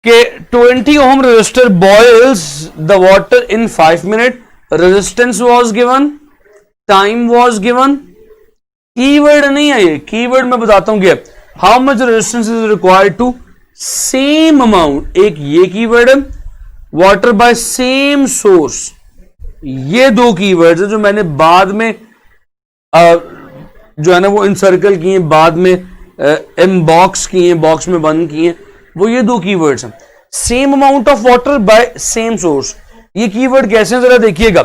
कि 20 ohm resistor boils the water in 5 minute, resistance was given, time was given. Keyword नहीं है ये, कीवर्ड मैं बताता हूं क्या, how much resistance is required to same amount, एक ये कीवर्ड है, वाटर बाय सेम सोर्स, ये दो कीवर्ड्स है जो मैंने बाद में जो है ना वो इनसर्कल किए, बाद में इनबॉक्स किए, बॉक्स में बंद किए, वो ये दो कीवर्ड्स हैं। Same amount of water by same source, ये कीवर्ड कैसे हैं जरा देखिएगा।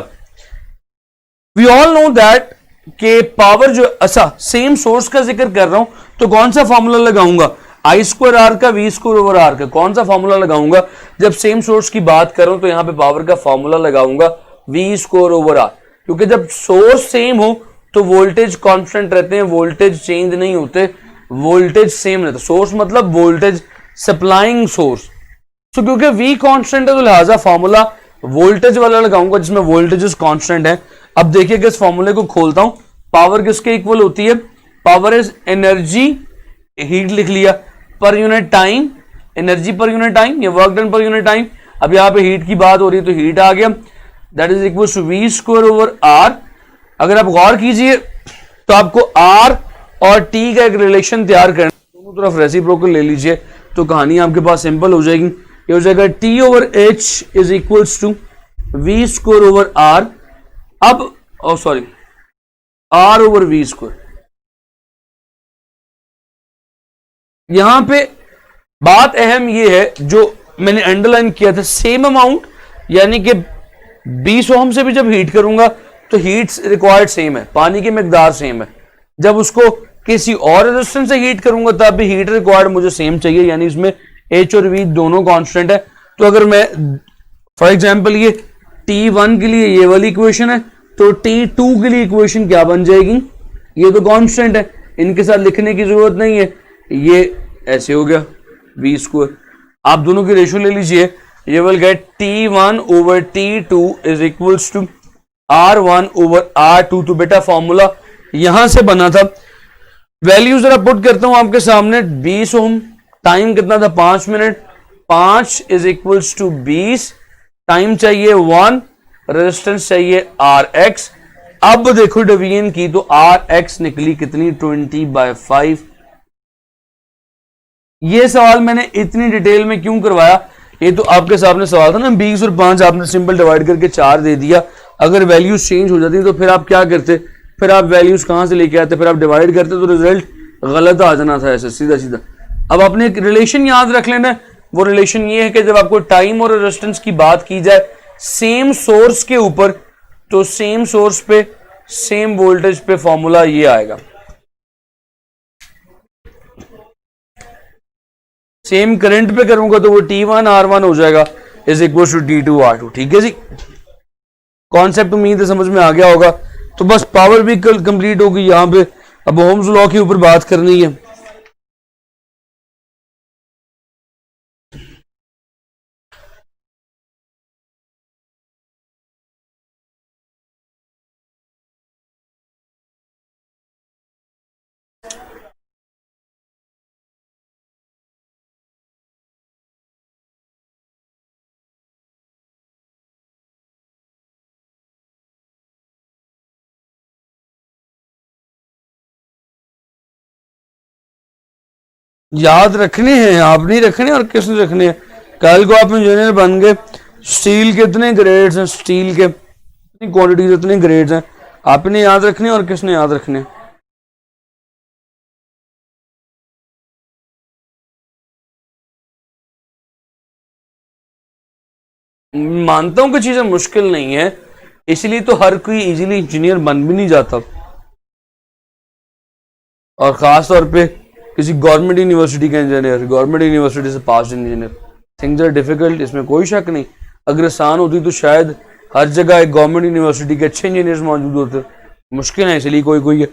वी ऑल नो दैट के पावर जो, अच्छा सेम सोर्स का जिक्र कर रहा हूं तो कौन सा फॉर्मूला लगाऊंगा, आई स्क्वायर आर का वी स्क्वायर ओवर आर का, कौन सा फॉर्मूला लगाऊंगा। जब सेम सोर्स की बात करूं तो यहां पे पावर का फॉर्मूला लगाऊंगा वी स्क्वायर ओवर आर, क्योंकि जब सोर्स सेम हो तो वोल्टेज कांस्टेंट रहते हैं, वोल्टेज चेंज नहीं होते, वोल्टेज सेम रहता है। सोर्स मतलब वोल्टेज सप्लाइंग सोर्स। तो क्योंकि वी कांस्टेंट है तो लिहाजा फॉर्मूला वोल्टेज वाला लगाऊंगा जिसमें वोल्टेज कांस्टेंट है। अब देखिए इस फॉर्मूले को खोलता हूं, पावर किसके इक्वल होती है, पावर इज एनर्जी, हीट लिख लिया, per unit time, energy per unit time या work done per unit time. अब यहां पे हीट की बात हो रही है तो हीट आ गया, that is equal to V square over R. अगर आप गौर कीजिए तो आपको आर और टी का एक रिलेशन तैयार करना, दोनों तरफ रेसिप्रोकल ले लीजिए तो कहानी आपके पास सिंपल हो जाएगी। ये हो जाएगा T over H is equals to V square over R. अब sorry R over V square. यहां पे बात अहम ये है जो मैंने अंडरलाइन किया था, सेम अमाउंट, यानी कि 20 ओम से भी जब हीट करूंगा तो हीट रिक्वायर्ड सेम है, पानी की मिकदार सेम है। जब उसको किसी और रेजिस्टेंस से हीट करूंगा तब भी हीट रिक्वायर्ड मुझे सेम चाहिए, यानी इसमें H और V दोनों कांस्टेंट है। तो अगर मैं फॉर एग्जांपल ये T1 के लिए ये वाली इक्वेशन है, तो T2 के लिए इक्वेशन क्या बन जाएगी, ये तो कांस्टेंट है, इनके साथ लिखने की जरूरत नहीं है, ये ऐसे हो गया V²। आप दोनों की रेशियो ले लीजिए, ये will get T1 over T2 is equals to R1 over R2। तो बेटा फॉर्मूला यहां से बना था। वैल्यू जरा पुट करता हूं आपके सामने, 20 ओम, टाइम कितना था 5 minute, 5 is equals to 20, time चाहिए 1, रेजिस्टेंस चाहिए Rx। अब देखो डिवीजन की तो Rx निकली कितनी, 20/5। ये सवाल मैंने इतनी डिटेल में क्यों करवाया, ये तो आपके सामने सवाल था ना, 20 और 5 आपने सिंपल डिवाइड करके 4 दे दिया। अगर वैल्यूज चेंज हो जाती तो फिर आप क्या करते, फिर आप वैल्यूज कहां से लेके आते, फिर आप डिवाइड करते तो रिजल्ट गलत आ जाना था ऐसे सीधा सीधा। अब आपने एक रिलेशन याद रख लेना, वो रिलेशन ये है कि जब आपको टाइम और रेजिस्टेंस की बात की जाए सेम सोर्स के ऊपर, तो सेम सोर्स पे सेम वोल्टेज पे फॉर्मूला ये आएगा, सेम करंट पे करूंगा तो वो T1 R1 हो जाएगा is equal to T2 R2। ठीक है जी, कॉन्सेप्ट उम्मीद है समझ में आ गया होगा। तो बस पावर भी कल कंप्लीट होगी यहां पे, अब ओम्स लॉ के ऊपर बात करनी है। याद रखने हैं, आप नहीं रखने और किसने रखने हैं। कल को आप इंजीनियर बन गए, स्टील के इतने ग्रेड्स हैं, स्टील के इतनी क्वांटिटीज, इतने ग्रेड्स हैं, आपने याद रखने और किसने याद रखने। मानता हूं कि चीजें मुश्किल नहीं है, इसलिए तो हर कोई इजीली इंजीनियर बन भी नहीं जाता, और खास तौर पे किसी गवर्नमेंट यूनिवर्सिटी का इंजीनियर, गवर्नमेंट यूनिवर्सिटी से पास इंजीनियर। थिंग्स आर डिफिकल्ट, इसमें कोई शक नहीं। अगर आसान होती तो शायद हर जगह एक गवर्नमेंट यूनिवर्सिटी के अच्छे इंजीनियर्स मौजूद होते, मुश्किल है इसलिए कोई कोई है।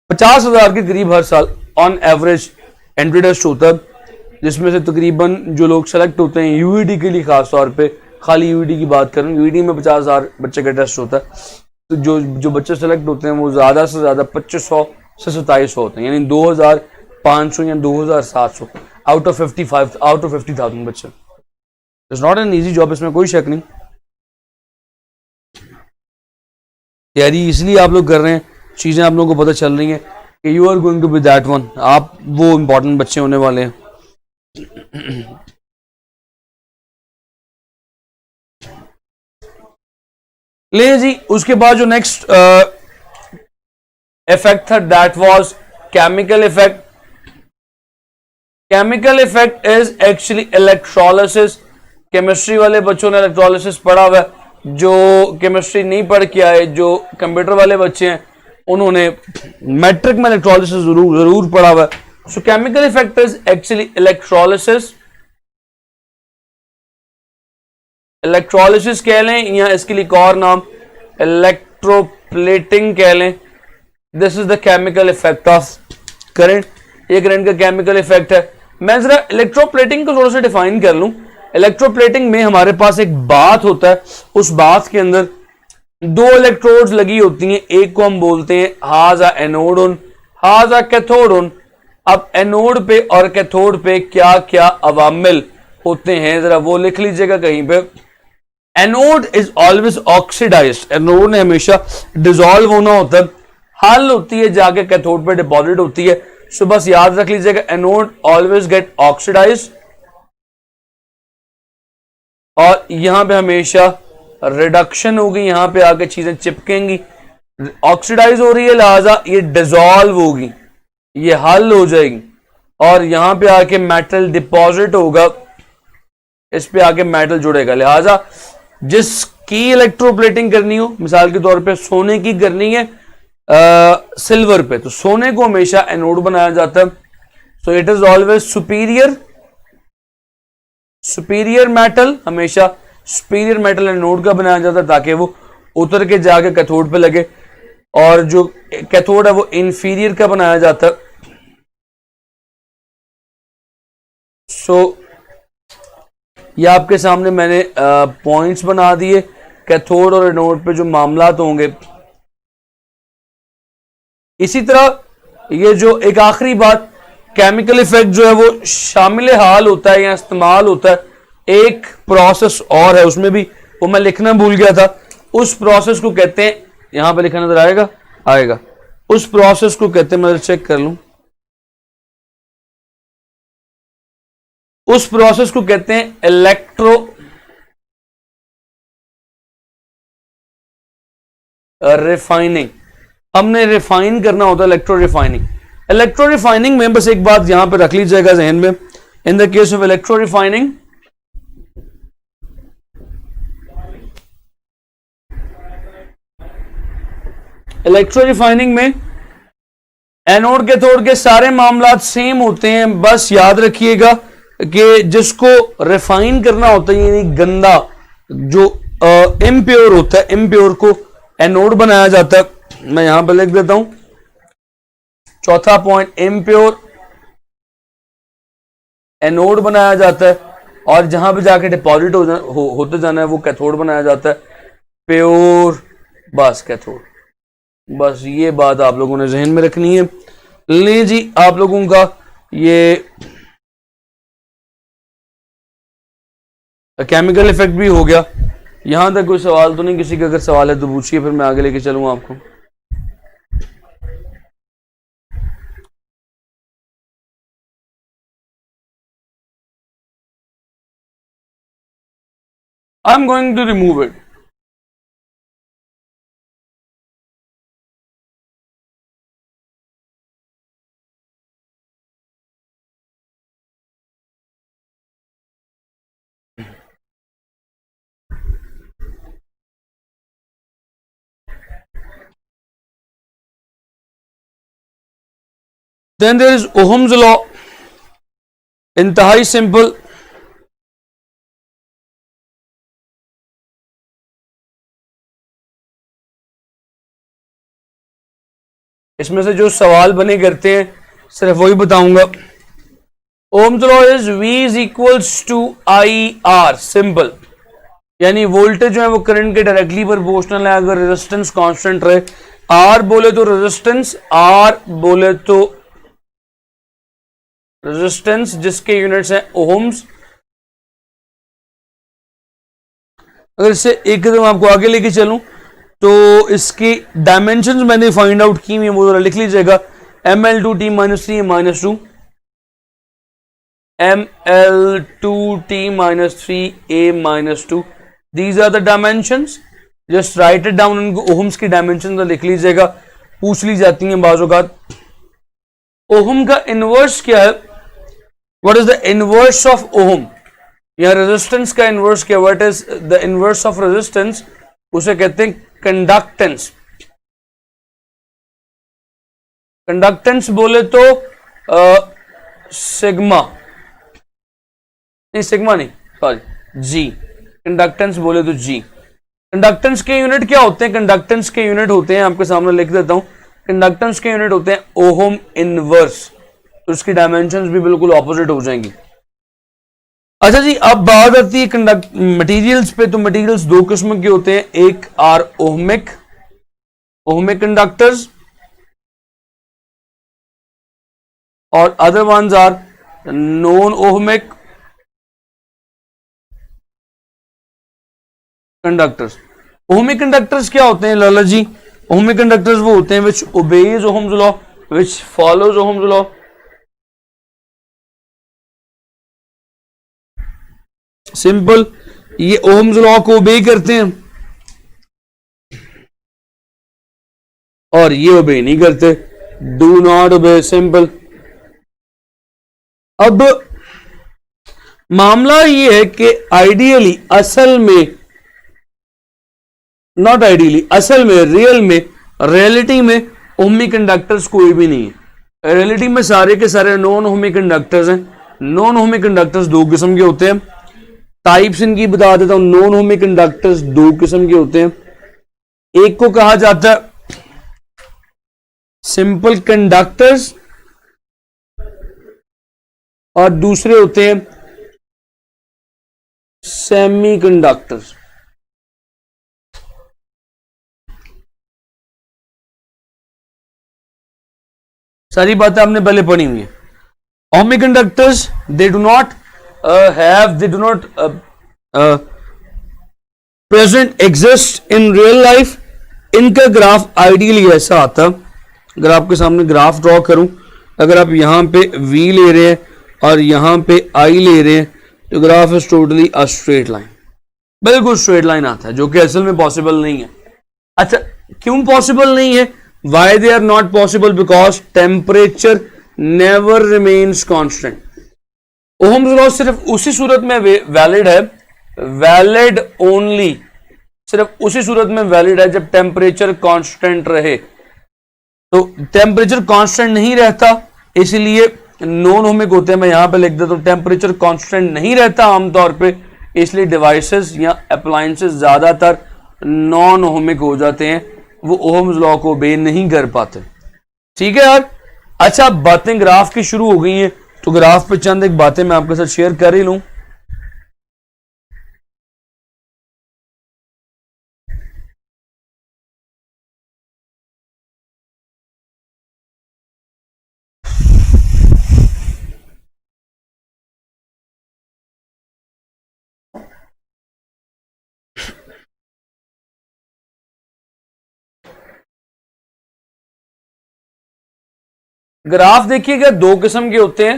50,000 के करीब हर साल ऑन एवरेज एंट्री टेस्ट होता है, जिसमें से तकरीबन जो लोग सेलेक्ट होते हैं यूईडी के लिए, खास तौर पे खाली यूईडी की बात करें, यूईडी में 50,000 बच्चे का टेस्ट होता है, तो जो बच्चे सेलेक्ट होते हैं वो ज्यादा से ज्यादा 2500 से 2700 होते हैं, यानी 2500 या 2700 आउट ऑफ 50,000 बच्चे। It's not an easy job, इसमें कोई शक नहीं। तैयारी इसलिए आप लोग कर रहे हैं, चीजें आप लोगों को पता चल रही हैं कि you are going to be that one, आप वो इंपॉर्टेंट बच्चे होने वाले हैं। ले जी, उसके बाद जो नेक्स्ट इफेक्ट था that was chemical effect. Chemical effect is actually electrolysis. Chemistry वाले बच्चों ने इलेक्ट्रोलिसिस पढ़ा हुआ है, जो केमिस्ट्री नहीं पढ़ के आए, जो कंप्यूटर वाले बच्चे हैं, उन्होंने मैट्रिक में इलेक्ट्रोलिसिस जरूर पढ़ा हुआ है। सो chemical effect is actually electrolysis. Electrolysis कह लें या इसके लिए एक और नाम इलेक्ट्रोप्लेटिंग कह लें। This is the chemical effect of current. ये करंट का केमिकल इफेक्ट है। मैं जरा इलेक्ट्रोप्लेटिंग को थोड़ा सा डिफाइन कर लूं। इलेक्ट्रोप्लेटिंग में हमारे पास एक बात होता है, उस बात के अंदर दो इलेक्ट्रोड्स लगी होती हैं, एक को हम बोलते हैं हाजा एनोड ऑन, हाजा कैथोड ऑन। अब एनोड पे और कैथोड पे क्या क्या अवामिल होते हैं जरा वो लिख लीजिएगा कहीं पे। Anode is always oxidized, anode ने हमेशा डिसॉल्व होना होता है, हल होती है जाके कैथोड पे डिपॉजिट होती है। सो बस याद रख लीजिएगा एनोड ऑलवेज गेट ऑक्सीडाइज्ड, और यहां पे हमेशा रिडक्शन होगी, यहां पे आके चीजें चिपकेंगी, ऑक्सीडाइज हो रही है लिहाजा ये डिसॉल्व होगी, ये हल हो जाएगी, और यहां पे आके मेटल डिपॉजिट होगा, इस पे आके मेटल जुड़ेगा। लिहाजा जिसकी इलेक्ट्रोप्लेटिंग करनी हो, मिसाल के तौर पे सोने की करनी है, सिल्वर पे, तो सोने को हमेशा एनोड बनाया जाता है। So it is always superior metal, हमेशा सुपीरियर मेटल एनोड का बनाया जाता है ताकि वो उतर के जाके कैथोड पे लगे, और जो कैथोड है वो इंफीरियर का बनाया जाता है। सो ये आपके सामने मैंने पॉइंट्स बना दिए कैथोड और एनोड पे जो मामलात होंगे। इसी तरह ये जो एक आखिरी बात, केमिकल इफेक्ट जो है वो शामिल हाल होता है या इस्तेमाल होता है, एक प्रोसेस और है उसमें भी, वो मैं लिखना भूल गया था। उस प्रोसेस को कहते हैं, यहां पे लिखा नजर आएगा, उस प्रोसेस को कहते हैं, मैं चेक कर लूं, उस प्रोसेस को कहते हैं इलेक्ट्रो रिफाइनिंग। हमने रिफाइन करना होता है, इलेक्ट्रो रिफाइनिंग। इलेक्ट्रो रिफाइनिंग में बस एक बात यहां पे रख लीजिएगा जहन में, इन the case of electro refining, electro refining में एनोड कैथोड के सारे मामलात सेम होते हैं। बस याद रखिएगा कि जिसको रिफाइन करना होता है, यानी गंदा जो इम्प्योर होता है, इम्प्योर को एनोड बनाया जाता है। मैं यहां पर लिख देता हूं चौथा पॉइंट, इम्प्योर एनोड बनाया जाता है, और जहां पे जाके डिपॉजिट होते जाना है वो कैथोड बनाया जाता है, प्योर बस कैथोड। बस ये बात आप लोगों ने जहन में रखनी है। ले जी, आप लोगों का ये केमिकल इफेक्ट भी हो गया। यहां तक कोई सवाल तो नहीं किसी का? अगर सवाल है तो पूछिए, फिर मैं आगे लेके चलूंगा आपको। I'm going to remove it. Then there is Ohm's law, इंतहाई सिंपल। इसमें से जो सवाल बने करते हैं सिर्फ वही बताऊंगा। Ohm's law is V is equals to IR, simple, यानी वोल्टेज जो है वो करंट के डायरेक्टली प्रोपोर्शनल है अगर रेजिस्टेंस कांस्टेंट रहे। R बोले तो रेजिस्टेंस, R बोले तो रेजिस्टेंस जिसके यूनिट्स हैं ओम्स। अगर इससे एक कदम आपको आगे लेके चलूं तो इसकी डायमेंशंस मैंने फाइंड आउट की हुई, वो जरा लिख लीजिएगा। ML2T minus 3 minus 2, ML2T minus 3A minus 2, these are the dimensions. Just write it down, इनको ओहम्स की डायमेंशन लिख लीजिएगा, पूछ ली जाती हैं बाज़ औक़ात। ओहम का इनवर्स क्या है? What is the inverse of ohm? या रेजिस्टेंस का इनवर्स क्या? What is the inverse of resistance? उसे कहते हैं कंडक्टेंस। कंडक्टेंस बोले तो सिग्मा, नहीं सिग्मा नहीं, सॉरी, जी। कंडक्टेंस बोले तो जी। कंडक्टेंस के यूनिट क्या होते हैं? कंडक्टेंस के यूनिट होते हैं, आपके सामने लिख देता हूं, कंडक्टेंस के यूनिट होते हैं ओहम इनवर्स। तो उसकी डायमेंशंस भी बिल्कुल ऑपोजिट हो जाएंगी। अच्छा जी, अब बात आती है मटेरियल्स पे। तो मटेरियल्स दो किस्म के होते हैं, एक आर ओहमिक कंडक्टर्स और other ones are non ohmic conductors. Ohmic conductors क्या होते हैं लाला जी? ओहमिक कंडक्टर्स वो होते हैं which obeys Ohm's law, which follows Ohm's law. Simple, ये ओहम्स लॉ को ओबे करते हैं और ये ओबे नहीं करते, डू नॉट ओबे, सिंपल। अब मामला ये है कि आइडियली, असल में, नॉट आइडियली, असल में, रियल में, रियलिटी में ओमी कंडक्टर्स कोई भी नहीं है। रियलिटी में सारे के सारे नॉन ओमी कंडक्टर्स हैं। नॉन ओमी कंडक्टर्स दो किस्म के होते हैं। टाइप्स इनकी बता देता हूं। नॉन ओमी कंडक्टर्स दो किस्म के होते हैं। एक को कहा जाता है सिंपल कंडक्टर्स और दूसरे होते हैं सेमी कंडक्टर्स। सारी बातें आपने पहले पढ़ी हुई है। Ohmic conductors they do not present exist in real life. इनका ग्राफ आइडियली ऐसा आता है। अगर आपके सामने ग्राफ ड्रॉ करूं, अगर आप यहां पे V ले रहे हैं और यहां पे I ले रहे हैं तो graph is totally a straight line, बिल्कुल स्ट्रेट लाइन आता है, जो कि असल में पॉसिबल नहीं है। अच्छा, क्यों पॉसिबल नहीं है? Why they are not possible? Because temperature never remains constant. Ohm's law सिर्फ उसी सूरत में वैलिड है, वैलिड ओनली, सिर्फ उसी सूरत में वैलिड है जब टेम्परेचर कांस्टेंट रहे। तो टेम्परेचर कांस्टेंट नहीं रहता, इसलिए नॉन ओमिक होते हैं। मैं यहां पे लिख देता हूं टेम्परेचर कांस्टेंट नहीं रहता आमतौर पे, इसलिए डिवाइसेस या अप्लायंसेस ज्यादातर नॉन ओमिक हो जाते हैं, वो ओहम्स लॉ को ओबे नहीं कर पाते। ठीक है यार। अच्छा, बातें ग्राफ की शुरू हो गई हैं, तो ग्राफ पे चंद एक बातें मैं आपके साथ शेयर कर ही लूं। ग्राफ देखिएगा दो किस्म के होते हैं।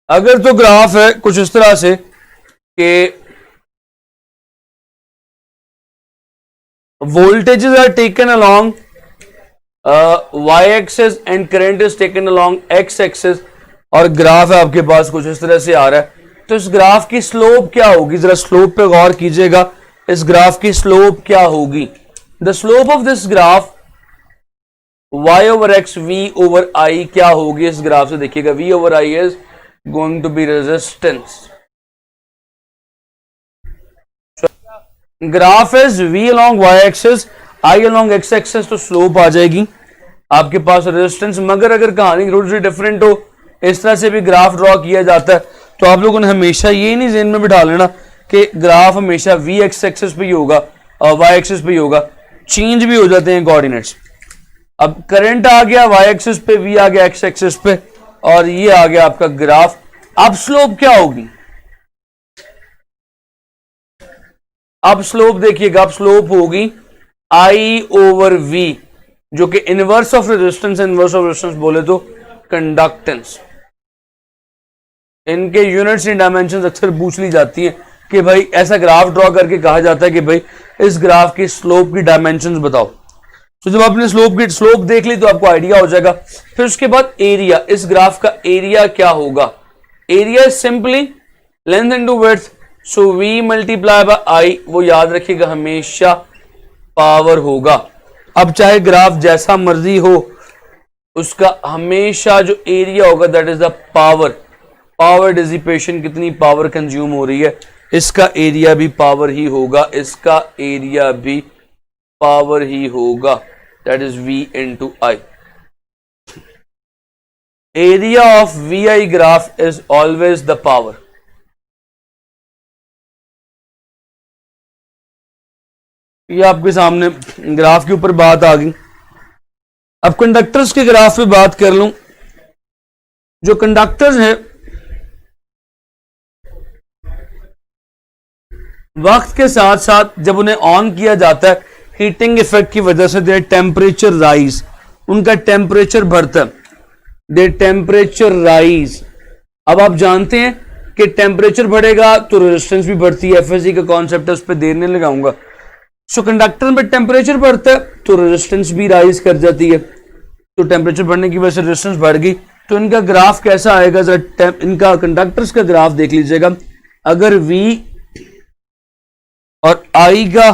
अगर तो ग्राफ है कुछ इस तरह से कि voltages are taken along y axis and current is taken along x axis, और ग्राफ है आपके पास कुछ इस तरह से आ रहा है, तो इस ग्राफ की स्लोप क्या होगी? जरा स्लोप पे गौर कीजिएगा। इस ग्राफ की स्लोप क्या होगी? The slope of this graph y over x v over i क्या होगी इस ग्राफ से? देखिएगा v over i is going to be resistance. Graph is v along y axis, i along x axis, तो slope आ जाएगी आपके पास resistance. मगर अगर कहानी थोड़ी सी डिफरेंट हो, इस तरह से भी ग्राफ ड्रॉ किया जाता है, तो आप लोगों ने हमेशा ये नहीं ज़हन में बिठा लेना कि ग्राफ हमेशा v x एक्सिस पे ही होगा और y एक्सिस पे ही होगा, चेंज भी हो जाते हैं कोऑर्डिनेट्स। अब करंट आ गया y एक्सिस पे, v आ गया x एक्सिस पे, और ये आ गया आपका ग्राफ। अब स्लोप क्या होगी? अब स्लोप देखिएगा, अब स्लोप होगी I ओवर V, जो कि inverse of resistance, inverse of resistance बोले तो कंडक्टेंस। इनके यूनिट्स इन डायमेंशंस अक्सर पूछ ली जाती है कि भाई ऐसा ग्राफ ड्रॉ करके कहा जाता है कि भाई इस ग्राफ की स्लोप की डायमेंशंस बताओ। तो जब आपने स्लोप देख ली तो आपको आइडिया हो जाएगा। फिर उसके बाद एरिया, इस ग्राफ का एरिया क्या होगा? Area is simply length into width, so v multiply by i, वो याद रखिएगा हमेशा पावर होगा। अब चाहे ग्राफ जैसा मर्जी हो, उसका हमेशा जो एरिया होगा that is the power, power dissipation, कितनी पावर कंज्यूम हो रही है, इसका एरिया भी पावर ही होगा, इसका एरिया भी पावर ही होगा, that is v into i। Area of vi graph is always the power. ये आपके सामने ग्राफ के ऊपर बात आ गई। अब कंडक्टर्स के ग्राफ पे बात कर लूं। जो कंडक्टर्स हैं, वक्त के साथ साथ जब उन्हें ऑन किया जाता है, हीटिंग इफेक्ट की वजह से देयर टेम्परेचर राइज, उनका टेम्परेचर बढ़ता है, देयर टेम्परेचर राइज। अब आप जानते हैं कि टेम्परेचर बढ़ेगा तो रेजिस्टेंस भी बढ़ती है। एफएससी का कॉन्सेप्ट है, उस पर देर नहीं लगाऊंगा। सो कंडक्टर में टेम्परेचर बढ़ता है तो रेजिस्टेंस भी राइज कर जाती है, तो टेम्परेचर बढ़ने की वजह से रेजिस्टेंस बढ़ गई। तो इनका ग्राफ कैसा आएगा? जरा इनका कंडक्टर्स का ग्राफ देख लीजिएगा। अगर V और I का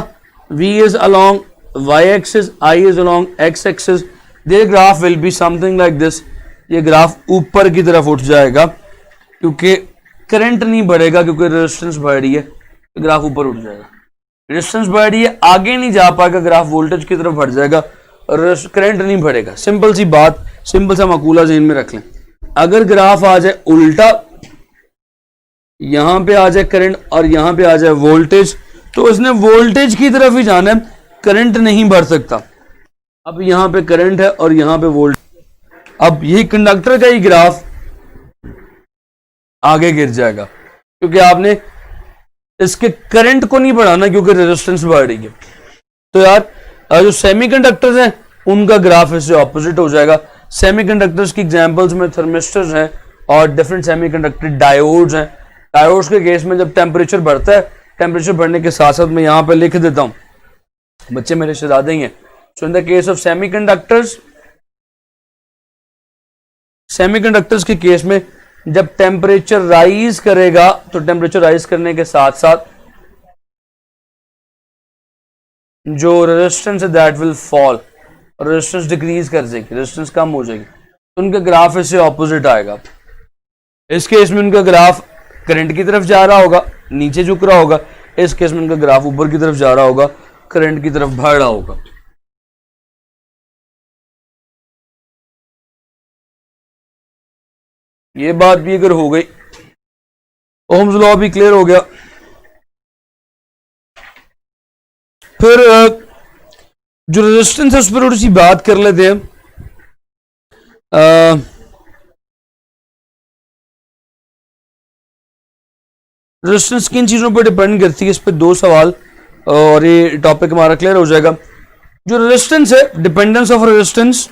V is along y axis, I is along x axis, their graph will be something like this. ये ग्राफ ऊपर की तरफ उठ जाएगा क्योंकि करंट नहीं बढ़ेगा, क्योंकि रेजिस्टेंस बढ़ रही है तो ग्राफ ऊपर उठ जाएगा। रेजिस्टेंस बढ़ रही है, आगे नहीं जा पाएगा, ग्राफ वोल्टेज की तरफ बढ़ जाएगा और करंट नहीं बढ़ेगा। सिंपल सी बात, सिंपल सा मकूला ज़हन में रख लें। अगर ग्राफ आ जाए उल्टा, यहां पे आ जाए करंट और यहां पे आ जाए वोल्टेज, तो इसने वोल्टेज की तरफ ही जाना है, करंट नहीं बढ़ सकता। अब यहां पे करंट है और यहां पे वोल्टेज, अब यही कंडक्टर का ही ग्राफ आगे गिर जाएगा क्योंकि आपने इसके करंट को नहीं बढ़ाना, क्योंकि रेजिस्टेंस बढ़ रही है। तो यार जो सेमीकंडक्टर्स हैं उनका ग्राफ इससे ऑपोजिट हो जाएगा। सेमीकंडक्टर्स की एग्जांपल्स में थर्मिस्टर्स हैं और डिफरेंट सेमीकंडक्टर डायोड्स हैं। डायोड्स के केस में जब टेम्परेचर बढ़ता है, टेम्परेचर बढ़ने के साथ साथ मैं यहां पर लिख देता हूं, बच्चे मेरे शहजादे ही हैं। So in the case of semiconductors के केस में जब टेम्परेचर राइज करेगा तो टेम्परेचर राइज करने के साथ साथ जो रेजिस्टेंस है that will fall, resistance decrease कर जाएगी, रेजिस्टेंस कम हो जाएगी, तो उनका ग्राफ इससे ऑपोजिट आएगा। इस केस में उनका ग्राफ करंट की तरफ जा रहा होगा, नीचे झुक रहा होगा। इस केस में उनका ग्राफ ऊपर की तरफ जा रहा होगा, करंट की तरफ बढ़ रहा होगा। ये बात भी अगर हो गई, ओम्स लॉ भी क्लियर हो गया। फिर जो रेजिस्टेंस है उस पर थोड़ी सी बात कर लेते हैं। रेजिस्टेंस किन चीजों पर डिपेंड करती है, इस पर दो सवाल और ये टॉपिक हमारा क्लियर हो जाएगा। जो रेजिस्टेंस है, dependence of resistance,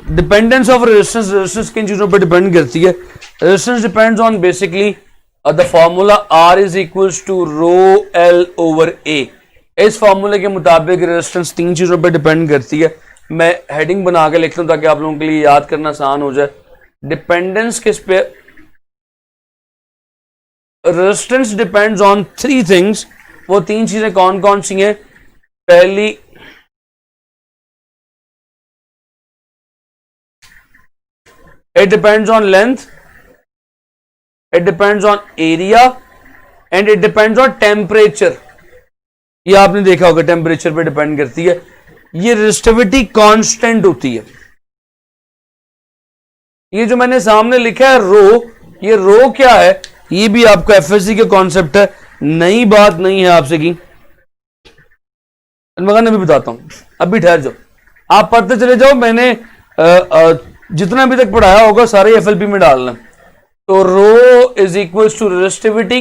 dependence of resistance, resistance किन चीजों पर डिपेंड करती है। Resistance depends on basically the formula R is equals to rho L over A। इस फॉर्मूले के मुताबिक रेजिस्टेंस तीन चीजों पर डिपेंड करती है। मैं हेडिंग बना के लिख लूं ताकि आप लोगों के लिए याद करना आसान हो जाए। डिपेंडेंस किस पे, resistance depends on three things. वो तीन चीजें कौन कौन सी हैं? पहली, it depends on length, it depends on area and it depends on temperature। ये आपने देखा होगा, टेम्परेचर पे डिपेंड करती है। ये रेजिस्टिविटी कांस्टेंट होती है। ये जो मैंने सामने लिखा है रो, ये रो क्या है, ये भी आपका एफएससी का कॉन्सेप्ट है, नई बात नहीं है आपसे की। मैं भी बताता हूं, अभी ठहर जाओ, आप पढ़ते चले जाओ। मैंने जितना अभी तक पढ़ाया होगा सारे एफएलपी में डालना। तो रो इज इक्वल्स टू रेजिस्टिविटी,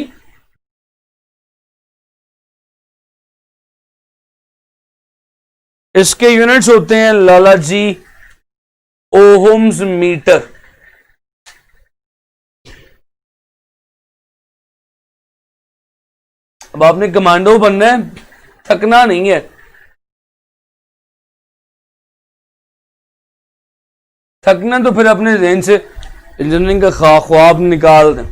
इसके यूनिट्स होते हैं लाला जी ओहम्स मीटर। अब आपने कमांडो बनना है, थकना नहीं है। थकना तो फिर अपने ज़हन से इंजीनियरिंग का ख्वाब निकाल दें,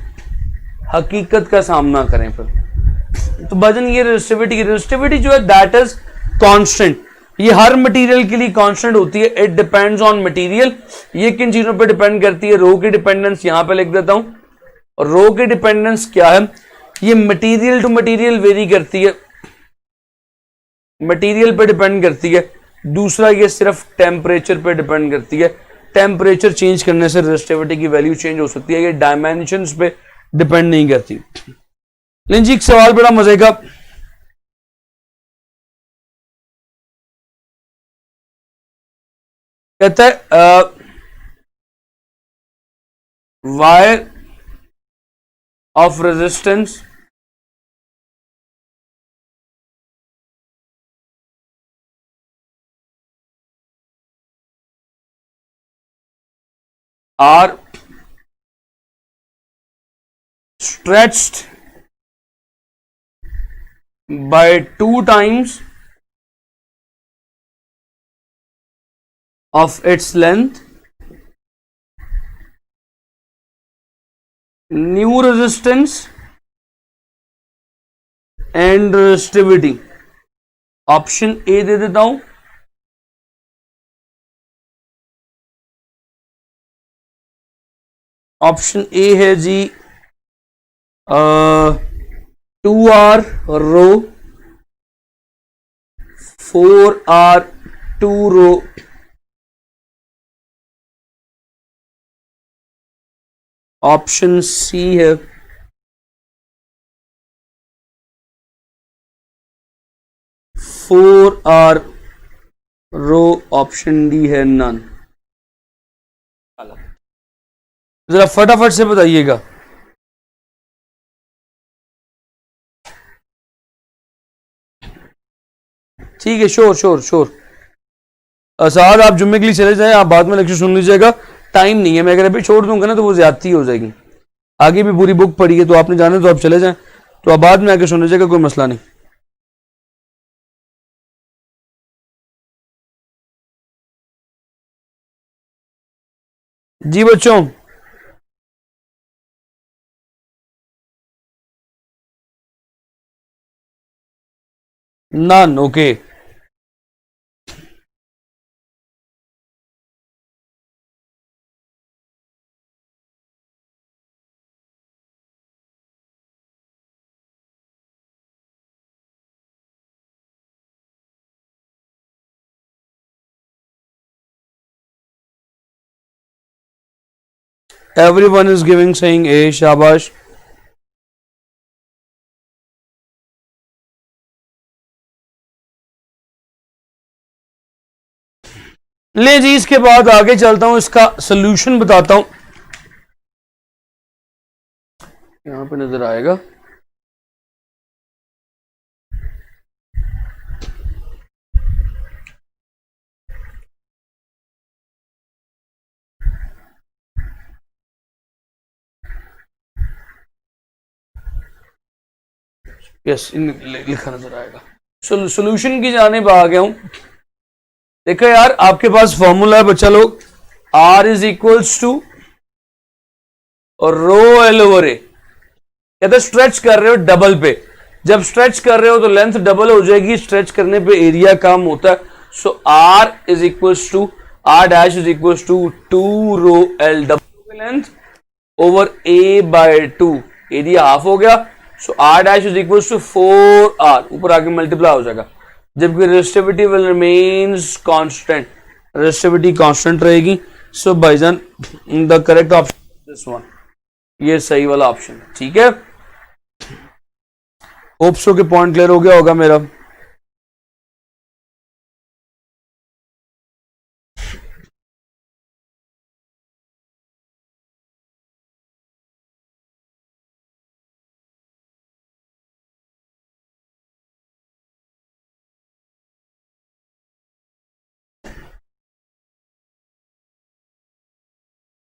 हकीकत का सामना करें फिर। तो भजन ये रेजिस्टिविटी जो है दैट इज कांस्टेंट। ये हर मटेरियल के लिए कांस्टेंट होती है। It depends on material. ये किन चीजों पे डिपेंड करती है? रो की डिपेंडेंस यहां पे लिख देता हूं। और रो की डिपेंडेंस क्या है? ये मटेरियल टू मटेरियल वेरी करती है, मटेरियल पे डिपेंड करती है। दूसरा ये सिर्फ टेम्परेचर पे डिपेंड करती है। टेम्परेचर चेंज करने से रेजिस्टिविटी की वैल्यू चेंज हो सकती है। ये डायमेंशंस पे डिपेंड नहीं करती। लेकिन जी एक सवाल बड़ा मजे का, कहता है wire of resistance are stretched by 2 times of its length, new resistance and resistivity. Option A दे देता हूं, ऑप्शन ए है जी 2r रो, 4r 2 रो, ऑप्शन सी है 4r रो, ऑप्शन डी है नन। जरा फटाफट से बताइएगा। ठीक है, श्योर श्योर श्योर। साद आप जुम्मे के लिए चले जाएं, आप बाद में लेक्चर सुन लीजिएगा, टाइम नहीं है। मैं अगर अभी छोड़ दूंगा ना तो वो ज्यादती हो जाएगी। आगे भी पूरी बुक पढ़ी है, तो आपने जाना तो आप चले जाएं, तो आप बाद में आके सुन लीजिएगा, कोई मसला नहीं। जी बच्चों, none, okay. Everyone is giving saying A, शाबाश। ले जी, इसके बाद आगे चलता हूं, इसका सोल्यूशन बताता हूं। यहां पे नजर आएगा। यस, लिखा नजर आएगा। सोल्यूशन की जानिब आ गया हूं। देखो यार, आपके पास फॉर्मूला है बच्चा लोग, R is equals to rho L over A. कहते स्ट्रेच कर रहे हो डबल पे, जब स्ट्रेच कर रहे हो तो लेंथ डबल हो जाएगी, स्ट्रेच करने पे एरिया कम होता है। So R is equals to, R dash is equals to 2 rho L, double length over A by 2, area half हो गया। So R dash is equals to 4R, ऊपर आके मल्टीप्लाई हो जाएगा, जबकि resistivity will remains constant, resistivity constant रहेगी। So भाईजान the correct option this one, ये सही वाला ऑप्शन, ठीक है। होप्सो के पॉइंट क्लियर हो गया होगा मेरा।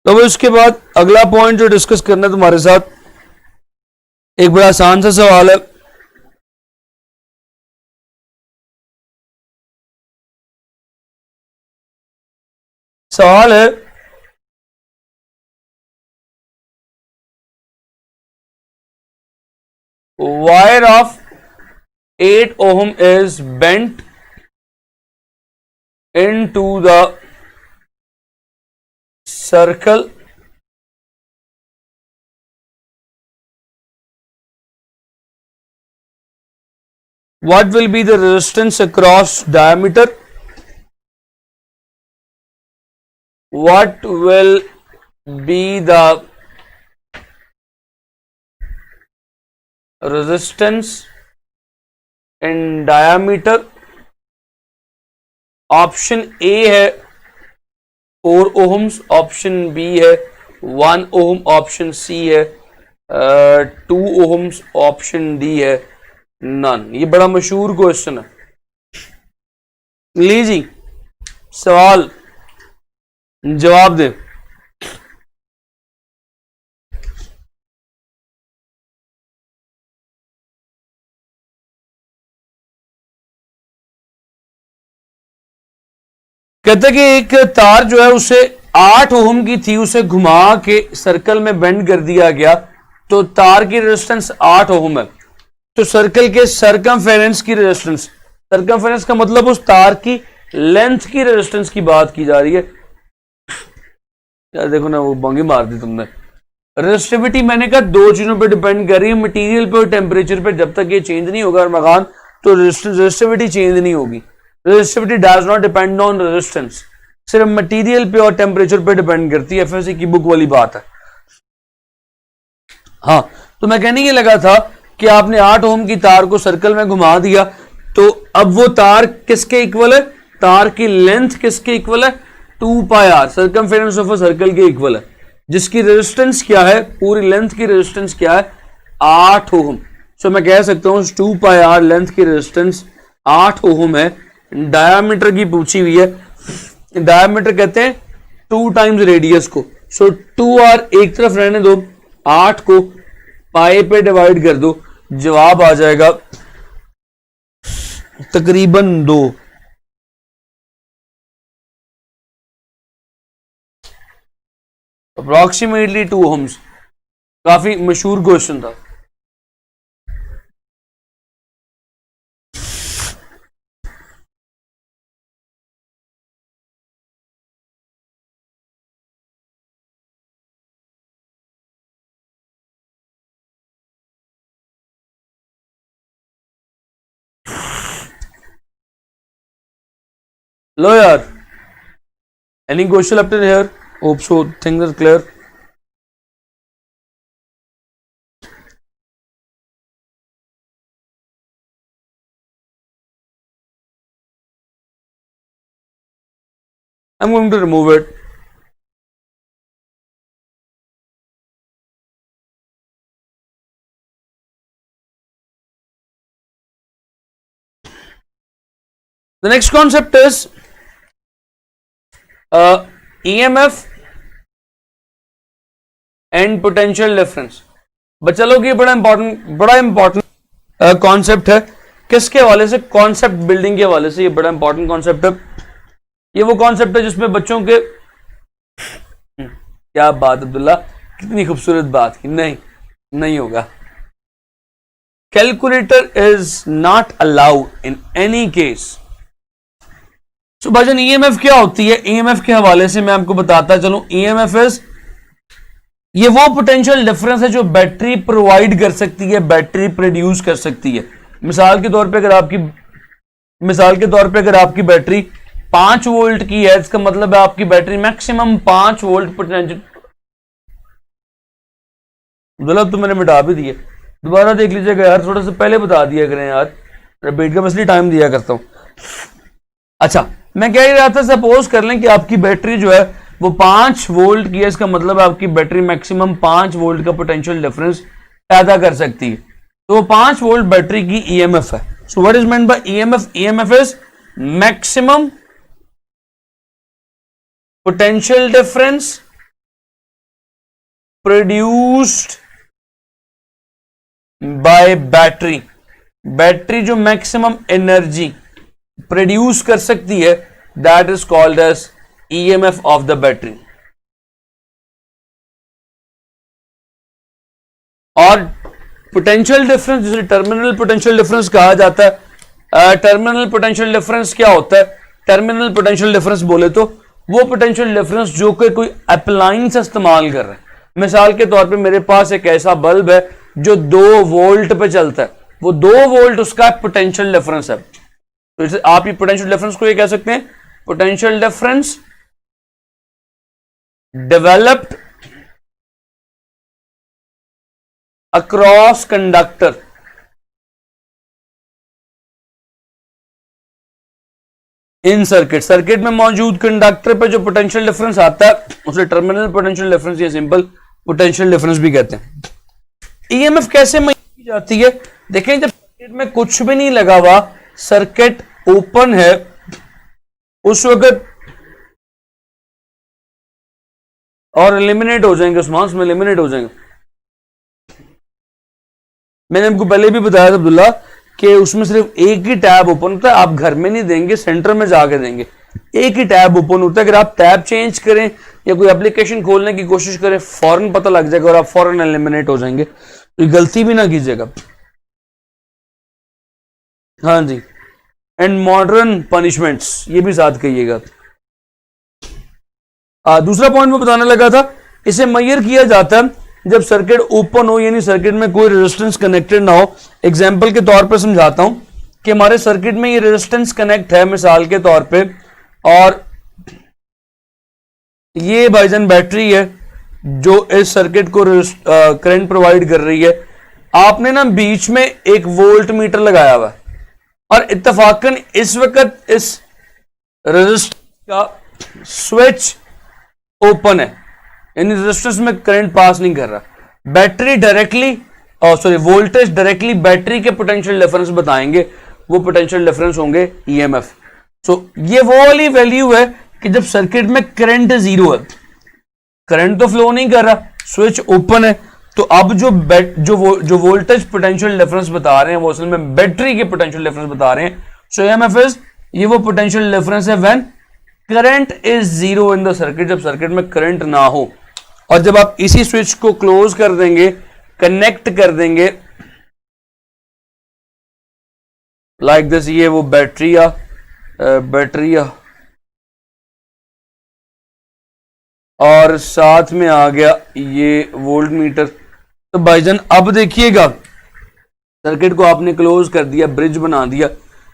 तो इसके बाद अगला पॉइंट जो डिस्कस करना है तुम्हारे साथ, एक बड़ा आसान सा सवाल है। सवाल है, wire of 8 ohm is bent into the circle what will be the resistance across diameter, what will be the resistance in diameter। Option A है 4 ohms, ऑप्शन बी है 1 ohm, ऑप्शन सी है 2 ohms, ऑप्शन डी है none. ये बड़ा मशहूर question है। लीजिए सवाल जवाब दे। कहते हैं कि एक तार जो है उसे 8 ओम की थी, उसे घुमा के सर्कल में बेंड कर दिया गया, तो तार की रेजिस्टेंस 8 ओम है। तो सर्कल के सरकमफेरेंस की रेजिस्टेंस, सरकमफेरेंस का मतलब उस तार की लेंथ की रेजिस्टेंस की बात की जा रही है। यार देखो ना, वो बंगी मार दी तुमने। रेजिस्टिविटी मैंने कहा दो चीजों पे डिपेंड कर रही है, मटेरियल पे और टेम्परेचर पे। जब तक ये चेंज नहीं होगा मकान, तो रेजिस्टिविटी चेंज नहीं होगी। Resistivity does not depend on resistance, सिर्फ मटेरियल पे और टेम्परेचर पे डिपेंड करती है। एफएससी की बुक वाली बात है। हाँ, तो मैं कहने ये लगा था कि आपने 8 ओम की तार को सर्कल में घुमा दिया, तो अब वो तार किसके इक्वल है? तार की लेंथ किसके इक्वल है? 2 pi R, circumference of a circle के इक्वल है, जिसकी रेजिस्टेंस क्या है? पूरी लेंथ की रेजिस्टेंस क्या है? 8 ओम। सो मैं कह सकता हूं 2 पाई आर लेंथ की रेजिस्टेंस 8 ओम है। डायामीटर की पूछी हुई है, डायामीटर कहते हैं 2 टाइम्स रेडियस को। सो 2 आर एक तरफ रहने दो, 8 को पाई पे डिवाइड कर दो, जवाब आ जाएगा तकरीबन 2। Approximately 2 ohms. काफी मशहूर क्वेश्चन था। लो यार, any question up till here? Hope so things are clear. I'm going to remove it. The next concept is EMF and potential difference. बच्चा लोग ये बड़ा इंपॉर्टेंट कॉन्सेप्ट है। किसके हवाले से? कॉन्सेप्ट बिल्डिंग के हवाले से ये बड़ा इंपॉर्टेंट कॉन्सेप्ट है। ये वो कॉन्सेप्ट है जिसमें बच्चों के क्या बात अब्दुल्ला, कितनी खूबसूरत बात की। नहीं होगा। Calculator is not allowed in any case. So भाईजान ईएमएफ क्या होती है? ईएमएफ के हवाले से मैं आपको बताता चलूं। ईएमएफ इज, ये वो पोटेंशियल डिफरेंस है जो बैटरी प्रोवाइड कर सकती है, बैटरी प्रोड्यूस कर सकती है। मिसाल के तौर पे अगर आपकी बैटरी 5 वोल्ट की है, इसका मतलब है आपकी बैटरी मैक्सिमम 5 वोल्ट पोटेंशियल। गलत तो मैंने मिटा भी दिए, दोबारा देख लीजिएगा यार, थोड़ा सा पहले बता दिया करें यार, रिपीट का इसलिए टाइम दिया करता हूं। अच्छा, मैं कह रहा था सपोज कर लें कि आपकी बैटरी जो है वो 5 वोल्ट की है, इसका मतलब है आपकी बैटरी मैक्सिमम 5 वोल्ट का पोटेंशियल डिफरेंस पैदा कर सकती है। तो 5 वोल्ट बैटरी की ईएमएफ है। So what is meant by EMF? EMF is maximum potential difference produced by battery. Battery जो मैक्सिमम एनर्जी प्रोड्यूस कर सकती है, that is called as EMF of the battery. और पोटेंशियल डिफरेंस, जिसे terminal potential difference कहा जाता है। Terminal potential difference क्या होता है? टर्मिनल पोटेंशियल डिफरेंस बोले तो वो पोटेंशियल डिफरेंस जो कि कोई अप्लायंस इस्तेमाल कर रहे हैं। मिसाल के तौर पे मेरे पास एक ऐसा बल्ब है जो 2 वोल्ट पे चलता है, वो 2 वोल्ट उसका पोटेंशियल डिफरेंस है। तो इसे आप ये पोटेंशियल डिफरेंस को ये कह सकते हैं, potential difference developed across conductor. इन सर्किट में मौजूद कंडक्टर पे जो पोटेंशियल डिफरेंस आता है उसे टर्मिनल पोटेंशियल डिफरेंस या सिंपल पोटेंशियल डिफरेंस भी कहते हैं। ईएमएफ कैसे मेजर की जाती है? देखें, जब सर्किट में कुछ भी नहीं लगा हुआ, सर्किट ओपन है, उस वक्त और एलिमिनेट हो जाएंगे, उस्मान में एलिमिनेट हो जाएंगे। मैंने आपको पहले भी बताया था अब्दुल्ला कि उसमें सिर्फ एक ही टैब ओपन होता है। आप घर में नहीं देंगे, सेंटर में जाके देंगे। एक ही टैब ओपन होता है। अगर आप टैब चेंज करें या कोई एप्लीकेशन खोलने की कोशिश करें, फौरन पता लग जाएगा और आप फौरन एलिमिनेट हो जाएंगे। तो गलती भी ना कीजिएगा। हाँ जी, एंड मॉडर्न पनिशमेंट्स ये भी साथ कहिएगा। दूसरा पॉइंट मैं बताने लगा था, इसे मेजर किया जाता है जब सर्किट ओपन हो, यानी सर्किट में कोई रेजिस्टेंस कनेक्टेड ना हो। एग्जांपल के तौर पर समझाता हूं कि हमारे सर्किट में ये रेजिस्टेंस कनेक्ट है मिसाल के तौर पे, और ये भाईजान बैटरी है जो इस सर्किट को करंट प्रोवाइड कर रही है। आपने ना बीच में एक वोल्ट मीटर लगाया हुआ है और इत्तफाकन इस वक्त इस रेजिस्टर का स्विच ओपन है, यानी रेजिस्टेंस में करंट पास नहीं कर रहा। Battery directly voltage directly battery के पोटेंशियल डिफरेंस बताएंगे, वो पोटेंशियल डिफरेंस होंगे ईएमएफ। ये वो वाली वैल्यू है कि जब सर्किट में करंट जीरो है, करंट तो फ्लो नहीं कर रहा, स्विच ओपन है, तो अब जो वोल्टेज पोटेंशियल डिफरेंस बता रहे हैं वो असल में बैटरी के पोटेंशियल डिफरेंस बता रहे हैं। सो ईएमएफ इज, ये वो पोटेंशियल डिफरेंस है when current is zero in the circuit, जब सर्किट में करंट ना हो। और जब आप इसी स्विच को क्लोज कर देंगे, कनेक्ट कर देंगे लाइक दिस, ये वो बैटरी और साथ में आ गया ये वोल्ट मीटर। तो भाईजान अब देखिएगा, सर्किट को आपने क्लोज कर दिया, ब्रिज बना दिया।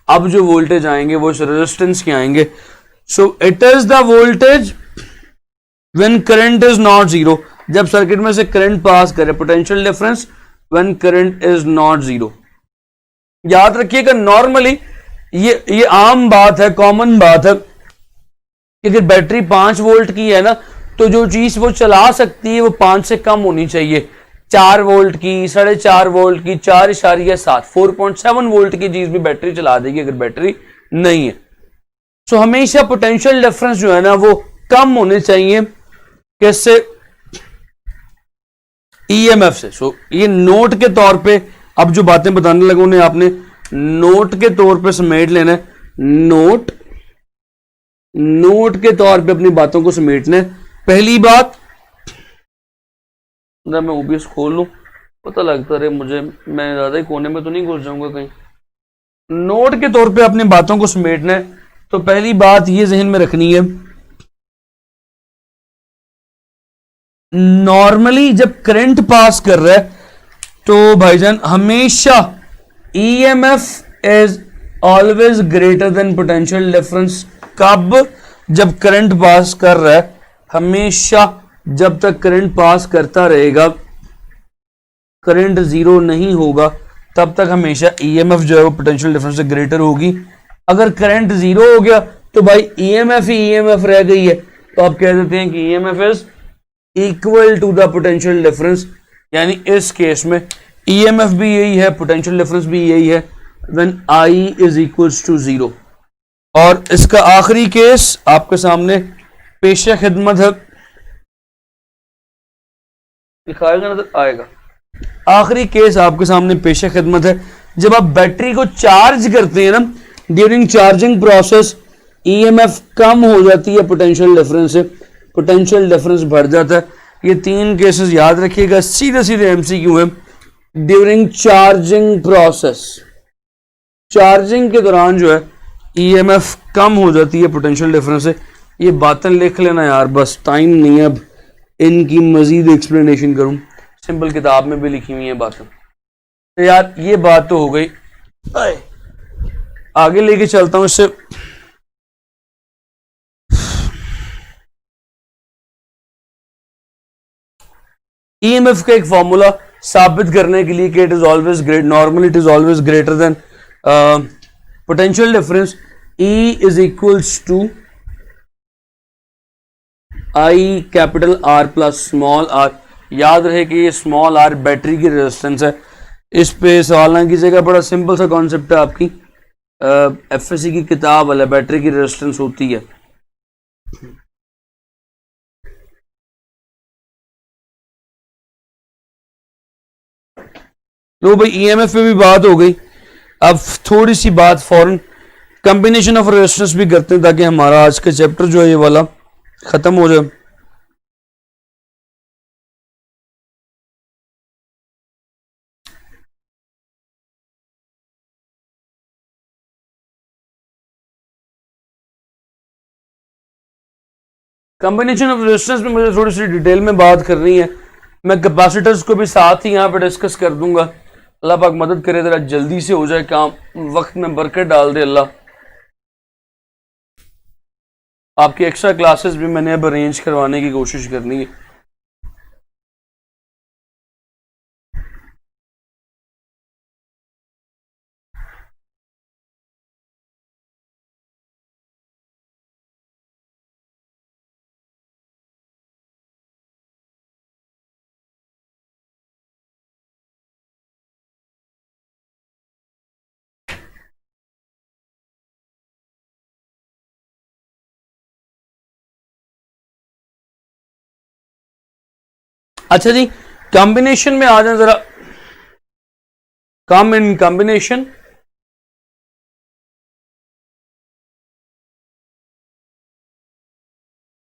अब जो वोल्टेज आएंगे वो इस रेजिस्टेंस के आएंगे। So it is the voltage when current is not zero, जब सर्किट में से करंट पास करे, potential difference when current is not zero. याद रखिएगा, नॉर्मली ये आम बात है, कॉमन बात है कि अगर बैटरी 5 वोल्ट की है ना, तो जो चीज वो चला सकती है वो 5 से कम होनी चाहिए। 4 वोल्ट की, 4.5 वोल्ट की, 4.7, 4.7 वोल्ट की चीज भी बैटरी चला देगी अगर बैटरी नहीं है। सो हमेशा पोटेंशियल डिफरेंस जो है ना वो कम होने चाहिए, कैसे, ईएमएफ से। सो ये नोट के तौर पे अब जो बातें बताने लगा उन्हें आपने नोट के तौर पे समेट लेना है। नोट के तौर पे अपनी बातों को समेटना है। पहली बात, मैं ओबीएस खोल लूं, पता लगता रहे मुझे, मैं ज्यादा ही कोने में तो नहीं घुस जाऊंगा कहीं। नोट के तौर पे अपनी बातों को समेटना है। तो पहली बात ये जहन में रखनी है, नॉर्मली जब करंट पास कर रहा है तो भाईजान हमेशा EMF is always greater than potential difference. कब? जब करंट पास कर रहा है, हमेशा जब तक करंट पास करता रहेगा, करंट जीरो नहीं होगा, तब तक हमेशा ईएमएफ जो है वो पोटेंशियल डिफरेंस से ग्रेटर होगी। अगर करंट जीरो हो गया तो भाई ईएमएफ ही ईएमएफ रह गई है, तो आप कह देते हैं कि EMF is equal to the potential difference. यानी इस केस में ईएमएफ भी यही है, पोटेंशियल डिफरेंस भी यही है, when I is equals to zero. और इसका आखिरी केस आपके सामने पेशा खिदमत है, दिखाएगा नजर आएगा। आखिरी केस आपके सामने पेशा खिदमत है, जब आप बैटरी को चार्ज करते हैं ना, ड्यूरिंग चार्जिंग प्रोसेस ईएमएफ कम हो जाती है पोटेंशियल डिफरेंस से, पोटेंशियल डिफरेंस बढ़ जाता है। ये 3 केसेस याद रखिएगा, सीधे सीधे एमसीक्यू है। ड्यूरिंग चार्जिंग प्रोसेस, चार्जिंग के दौरान जो है ईएमएफ कम हो जाती है पोटेंशियल डिफरेंस से। ये बातें लिख लेना यार, बस टाइम नहीं है अब इनकी मजीद एक्सप्लेनेशन करूं, सिंपल किताब में भी लिखी हुई है बातें। तो यार ये बात तो हो गई, आगे लेके चलता हूं इससे। ईएमएफ का एक फॉर्मूला साबित करने के लिए कि it is always great, normally it is always greater than potential difference. E is equals to I capital R plus small R. याद रहे कि ये स्मॉल आर बैटरी की रेजिस्टेंस है। इस पे सवाल ना कीजिएगा, बड़ा सिंपल सा कॉन्सेप्ट है, आपकी एफएससी की किताब वाला, बैटरी की रेजिस्टेंस होती है। तो भाई ईएमएफ पे भी बात हो गई, अब थोड़ी सी बात फौरन कॉम्बिनेशन ऑफ रेजिस्टेंस भी करते हैं ताकि हमारा आज का चैप्टर जो है ये वाला खत्म हो जाए। कॉम्बिनेशन ऑफ रेजिस्टेंस में मुझे थोड़ी सी डिटेल में बात करनी है, मैं कैपेसिटर्स को भी साथ ही यहाँ पे डिस्कस कर दूंगा। अल्लाह पाक मदद करे, जरा जल्दी से हो जाए काम, वक्त में बरकत डाल दे अल्लाह। आपकी एक्स्ट्रा क्लासेस भी मैंने अब अरेंज करवाने की कोशिश करनी है। अच्छा जी, कॉम्बिनेशन में आ जाए जरा। Come in combination,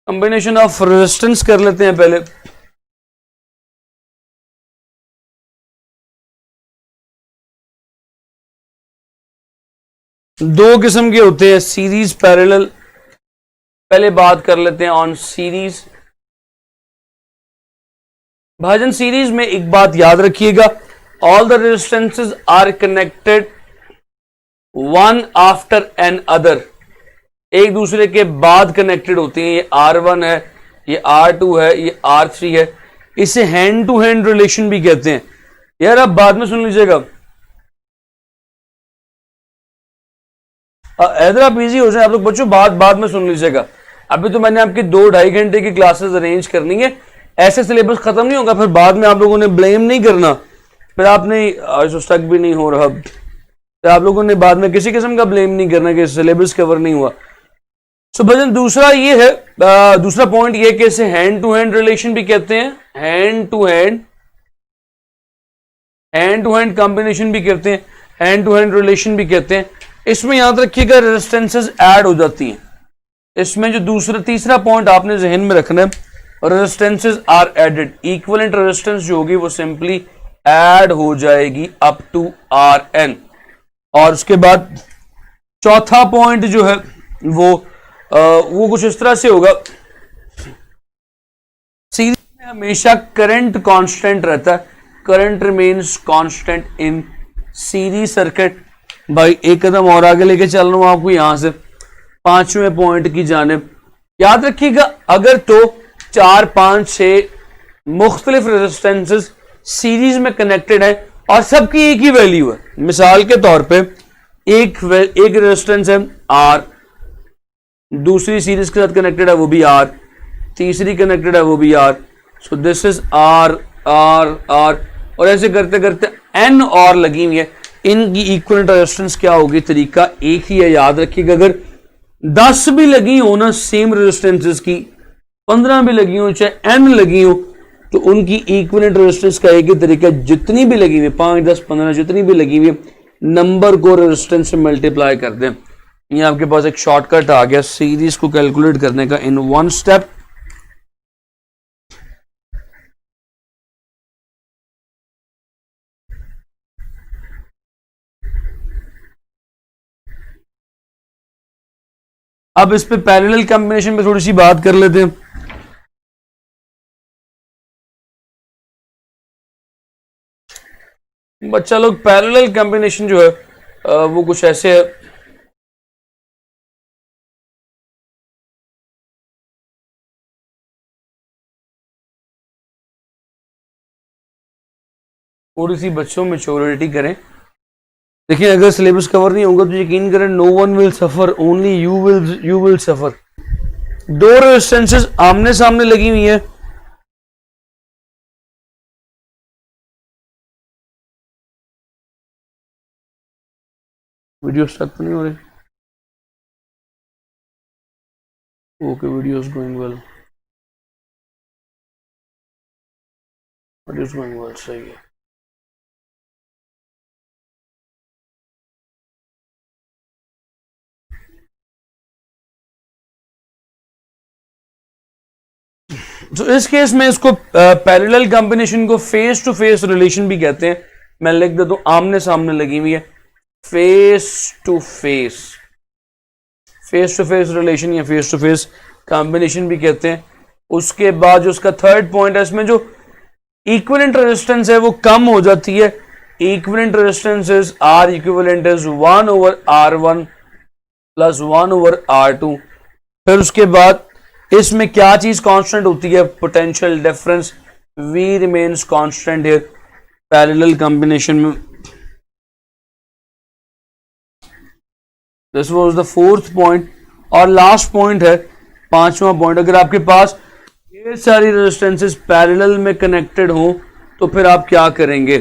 combination of resistance कर लेते हैं पहले। दो किस्म के होते हैं, सीरीज पैरेलल। पहले बात कर लेते हैं ऑन सीरीज। भाईजान सीरीज में एक बात याद रखिएगा, all the resistances are connected one after an other, एक दूसरे के बाद कनेक्टेड होती हैं। ये R1 है, ये R2 है, ये R3 है। इसे हैंड टू हैंड रिलेशन भी कहते हैं। यार आप बाद में सुन लीजिएगा, इधर आप इजी हो जाए आप लोग बच्चों, बाद में सुन लीजिएगा। अभी तो मैंने आपकी 2-2.5 घंटे की क्लासेस अरेंज करनी है, ऐसे सिलेबस खत्म नहीं होगा, फिर बाद में आप लोगों ने ब्लेम नहीं करना, फिर आपने आज तो स्टक भी नहीं हो रहा, फिर आप लोगों ने बाद में किसी किस्म का ब्लेम नहीं करना कि सिलेबस कवर नहीं हुआ। सो भजन दूसरा ये है, दूसरा पॉइंट ये कि इसे हैंड टू हैंड रिलेशन भी कहते हैं, हैंड टू हैंड कॉम्बिनेशन भी कहते हैं, हैंड टू हैंड रिलेशन भी कहते हैं। इसमें याद रखिएगा रेजिस्टेंसेस ऐड हो जाती हैं। इसमें जो तीसरा पॉइंट आपने जहन में रखना है, resistances are added, equivalent resistance जो होगी वो सिंपली ऐड हो जाएगी अप टू Rn। और उसके बाद चौथा पॉइंट जो है वो कुछ इस तरह से होगा, सीरीज में हमेशा करंट कांस्टेंट रहता है, current remains constant in series circuit. भाई एक कदम और आगे लेके चल रहा हूं आपको यहां से 5वें पॉइंट की जानिब। याद रखिएगा अगर तो 4, 5, 6 मुख्तलिफ रेजिस्टेंसेस सीरीज में कनेक्टेड है और सबकी एक ही वैल्यू है, मिसाल के तौर पे एक रेजिस्टेंस है R, दूसरी सीरीज के साथ कनेक्टेड है वो भी R, तीसरी कनेक्टेड है वो भी R, so this is R R R, और ऐसे करते करते N और लगी हुई है। इनकी इक्विवेलेंट रेजिस्टेंस क्या होगी, तरीका एक ही है, याद रखिएगा। अगर 10 भी लगी हो ना सेम रेजिस्टेंसेस की, 15 भी लगी हो, चाहे N लगी हो, तो उनकी इक्विवेलेंट रेजिस्टेंस का एक ही तरीका, जितनी भी लगी हुई 5, 10, 15 जितनी भी लगी हुई नंबर को रेजिस्टेंस से मल्टीप्लाई कर दें। ये आपके पास एक शॉर्टकट आ गया सीरीज को कैलकुलेट करने का इन वन स्टेप। अब इस पे पैरेलल कॉम्बिनेशन पे थोड़ी सी बात कर लेते हैं। बच्चा लोग पैरेलल कॉम्बिनेशन जो है वो कुछ ऐसे है, थोड़ी सी बच्चों में मैच्योरिटी करें। देखिए अगर सिलेबस कवर नहीं होगा तो यकीन करें no one will suffer, only you will suffer. दो रेजिस्टेंसेस आमने सामने लगी हुई है, वीडियो स्टक तो नहीं हो रही? Okay, video is going well, video is going well, सही है। तो इस केस में इसको पैरेलल कॉम्बिनेशन को फेस टू फेस रिलेशन भी कहते हैं। मैं लिख देता हूं आमने सामने लगी हुई है, face to face, face to face relation या फेस टू फेस कॉम्बिनेशन भी कहते हैं। उसके बाद जो उसका थर्ड पॉइंट है, इसमें जो इक्विवेलेंट रेजिस्टेंस है वो कम हो जाती है। Equivalent resistance is R equivalent is 1/R1 plus 1/R2। फिर उसके बाद इसमें क्या चीज कांस्टेंट होती है, potential difference, V remains constant here parallel combination में। This was the fourth point. और लास्ट पॉइंट है, पांचवा पॉइंट, अगर आपके पास ये सारी रेजिस्टेंसेस पैरेलल में कनेक्टेड हो तो फिर आप क्या करेंगे।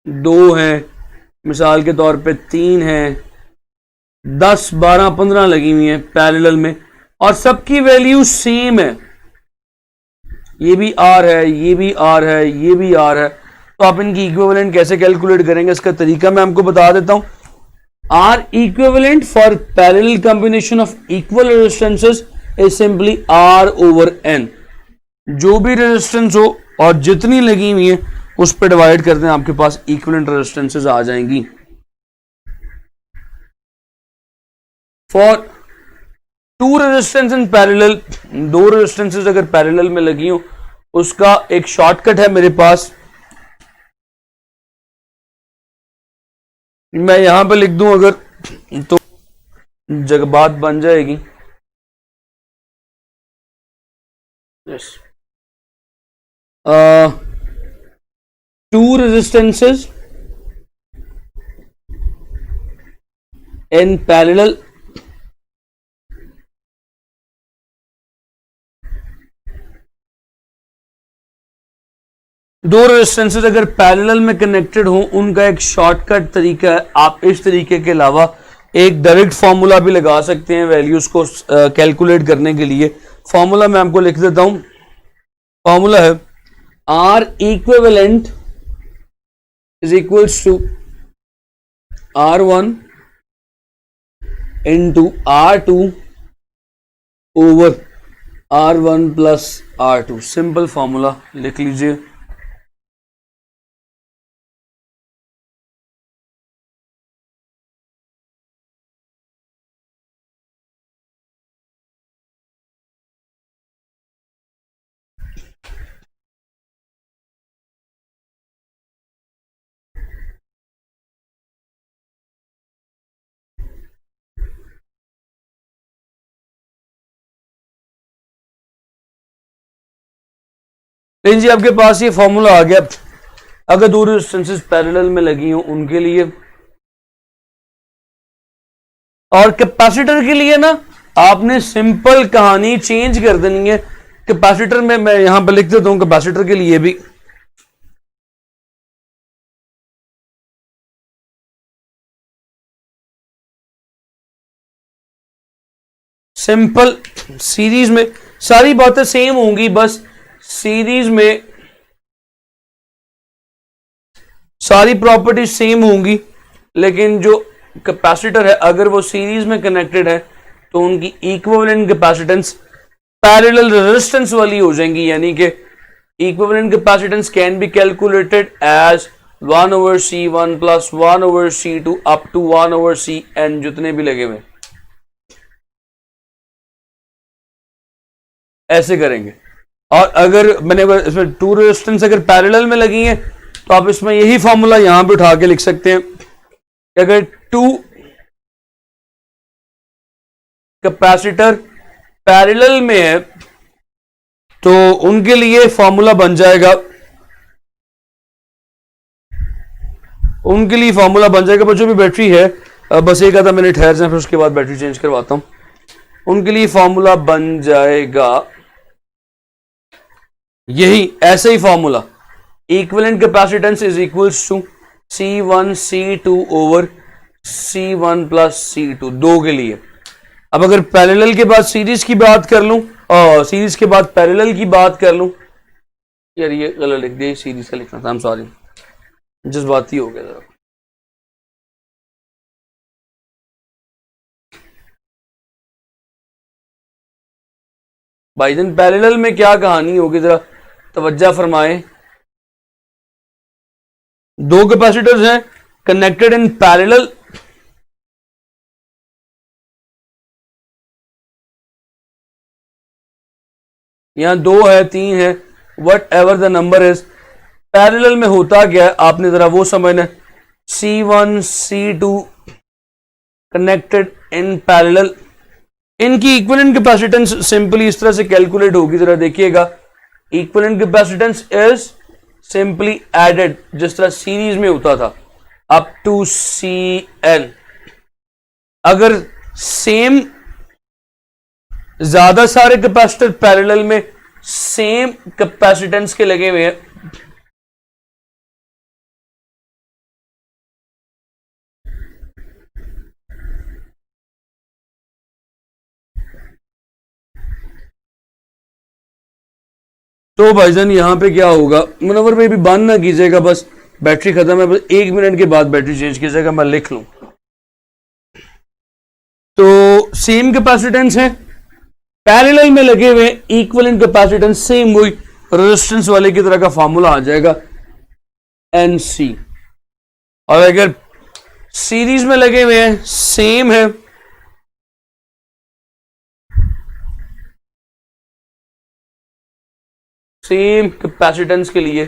दो हैं, मिसाल के तौर पे तीन हैं, 10, 12, 15 लगी हुई हैं पैरेलल में और सबकी वैल्यू सेम है। ये भी आर है, ये भी आर है, ये भी आर है, तो आप इनकी इक्विवेलेंट कैसे कैलकुलेट करेंगे, इसका तरीका मैं आपको बता देता हूं। R equivalent for parallel combination of equal resistances is simply R over N. जो भी रेजिस्टेंस हो और जितनी लगी हुई है उस पर डिवाइड कर दें, आपके पास इक्विवेलेंट रेजिस्टेंसेस आ जाएंगी। For two resistance in parallel, दो रेजिस्टेंसेस अगर पैरेलल में लगी हो, उसका एक शॉर्टकट है मेरे पास। मैं यहां पे लिख दूं अगर, तो जगह बात बन जाएगी। Yes, two resistances in parallel, दो रेजिस्टेंसेस अगर पैरेलल में कनेक्टेड हो, उनका एक शॉर्टकट तरीका है। आप इस तरीके के अलावा एक डायरेक्ट फॉर्मूला भी लगा सकते हैं वैल्यूज को कैलकुलेट करने के लिए। फॉर्मूला मैं आपको लिख देता हूं। फॉर्मूला है R equivalent is equals to R1 into R2 over R1 plus R2। Simple formula लिख लीजिए। लेकिन जी आपके पास ये फॉर्मूला आ गया। अगर दो रेजिस्टेंसेस पैरेलल में लगी हो उनके लिए, और कैपेसिटर के लिए ना आपने सिंपल कहानी चेंज कर देनी है। कैपेसिटर में मैं यहां पर लिख देता हूं, कैपेसिटर के लिए भी सिंपल, सीरीज में सारी बातें सेम होंगी, बस सीरीज में सारी प्रॉपर्टी सेम होंगी, लेकिन जो कैपेसिटर है अगर वो सीरीज में कनेक्टेड है तो उनकी इक्विवेलेंट कैपेसिटेंस पैरेलल रेजिस्टेंस वाली हो जाएंगी। यानी कि equivalent capacitance can be calculated as 1/C1 plus 1/C2 up to 1/Cn, जितने भी लगे हुए ऐसे करेंगे। और अगर मैंने इसमें टू रेजिस्टेंस अगर पैरेलल में लगी हैं तो आप इसमें यही फॉर्मूला यहां पे उठा के लिख सकते हैं कि अगर टू कैपेसिटर पैरेलल में है तो उनके लिए फॉर्मूला बन जाएगा, उनके लिए फॉर्मूला बन जाएगा। बच्चों भी बैटरी है, बस एक आधा मिनट ठहर जाए, फिर उसके बाद बैटरी चेंज करवाता हूं। उनके लिए फॉर्मूला बन जाएगा यही ऐसे ही formula, equivalent capacitance is equals to C1 C2 over C1 plus C2, दो के लिए। अब अगर पैरेलल के बाद सीरीज की बात कर लूं और सीरीज के बाद पैरेलल की बात कर लूं, यार ये गलत लिख दिया, सीरीज का लिखना था, आई एम सॉरी, जज्बाती हो गया जरा। भाईजान पैरेलल में क्या कहानी होगी, जरा तवज्जो फरमाएं। दो कैपेसिटर्स हैं कनेक्टेड इन पैरेलल, यहां दो है, तीन है, what ever the number is. Parallel में होता क्या है आपने जरा वो समझना। C1 C2 connected in parallel, इनकी इक्विवेलेंट कैपेसिटेंस सिंपली इस तरह से कैलकुलेट होगी, जरा देखिएगा। Equivalent capacitance is simply added, जिस तरह सीरीज में होता था, अप टू CN। अगर सेम ज्यादा सारे कैपेसिटर पैरेलल में सेम कैपेसिटेंस के लगे हुए हैं, तो भाईजान यहां पे क्या होगा, मुनव्वर भाई भी बंद ना कीजिएगा, बस बैटरी खत्म है, बस 1 मिनट के बाद बैटरी चेंज कीजिएगा, मैं लिख लूं। तो सेम कैपेसिटेंस है, पैरेलल में लगे हुए, इक्विवेलेंट कैपेसिटेंस सेम, वही रेजिस्टेंस वाले की तरह का फॉर्मूला आ जाएगा NC। और अगर सीरीज में लगे हुए हैं, सेम है, सेम कैपेसिटेंस के लिए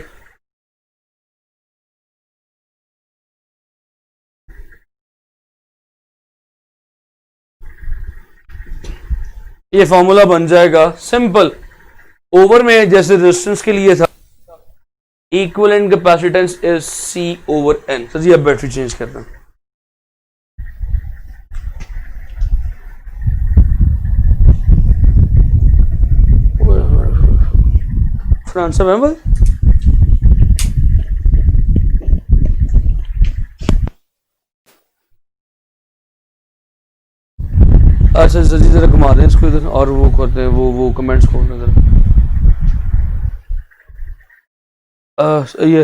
ये फॉर्मूला बन जाएगा सिंपल। ओवर में जैसे रेजिस्टेंस के लिए था, इक्विवेलेंट कैपेसिटेंस इज C/N। तो जी अब बैटरी चेंज करते हैं। आंसर है भाई, अच्छा सर जी जरा घुमा दें इसको इधर, और वो करते हैं, वो कमेंट्स खोलना जरा। ये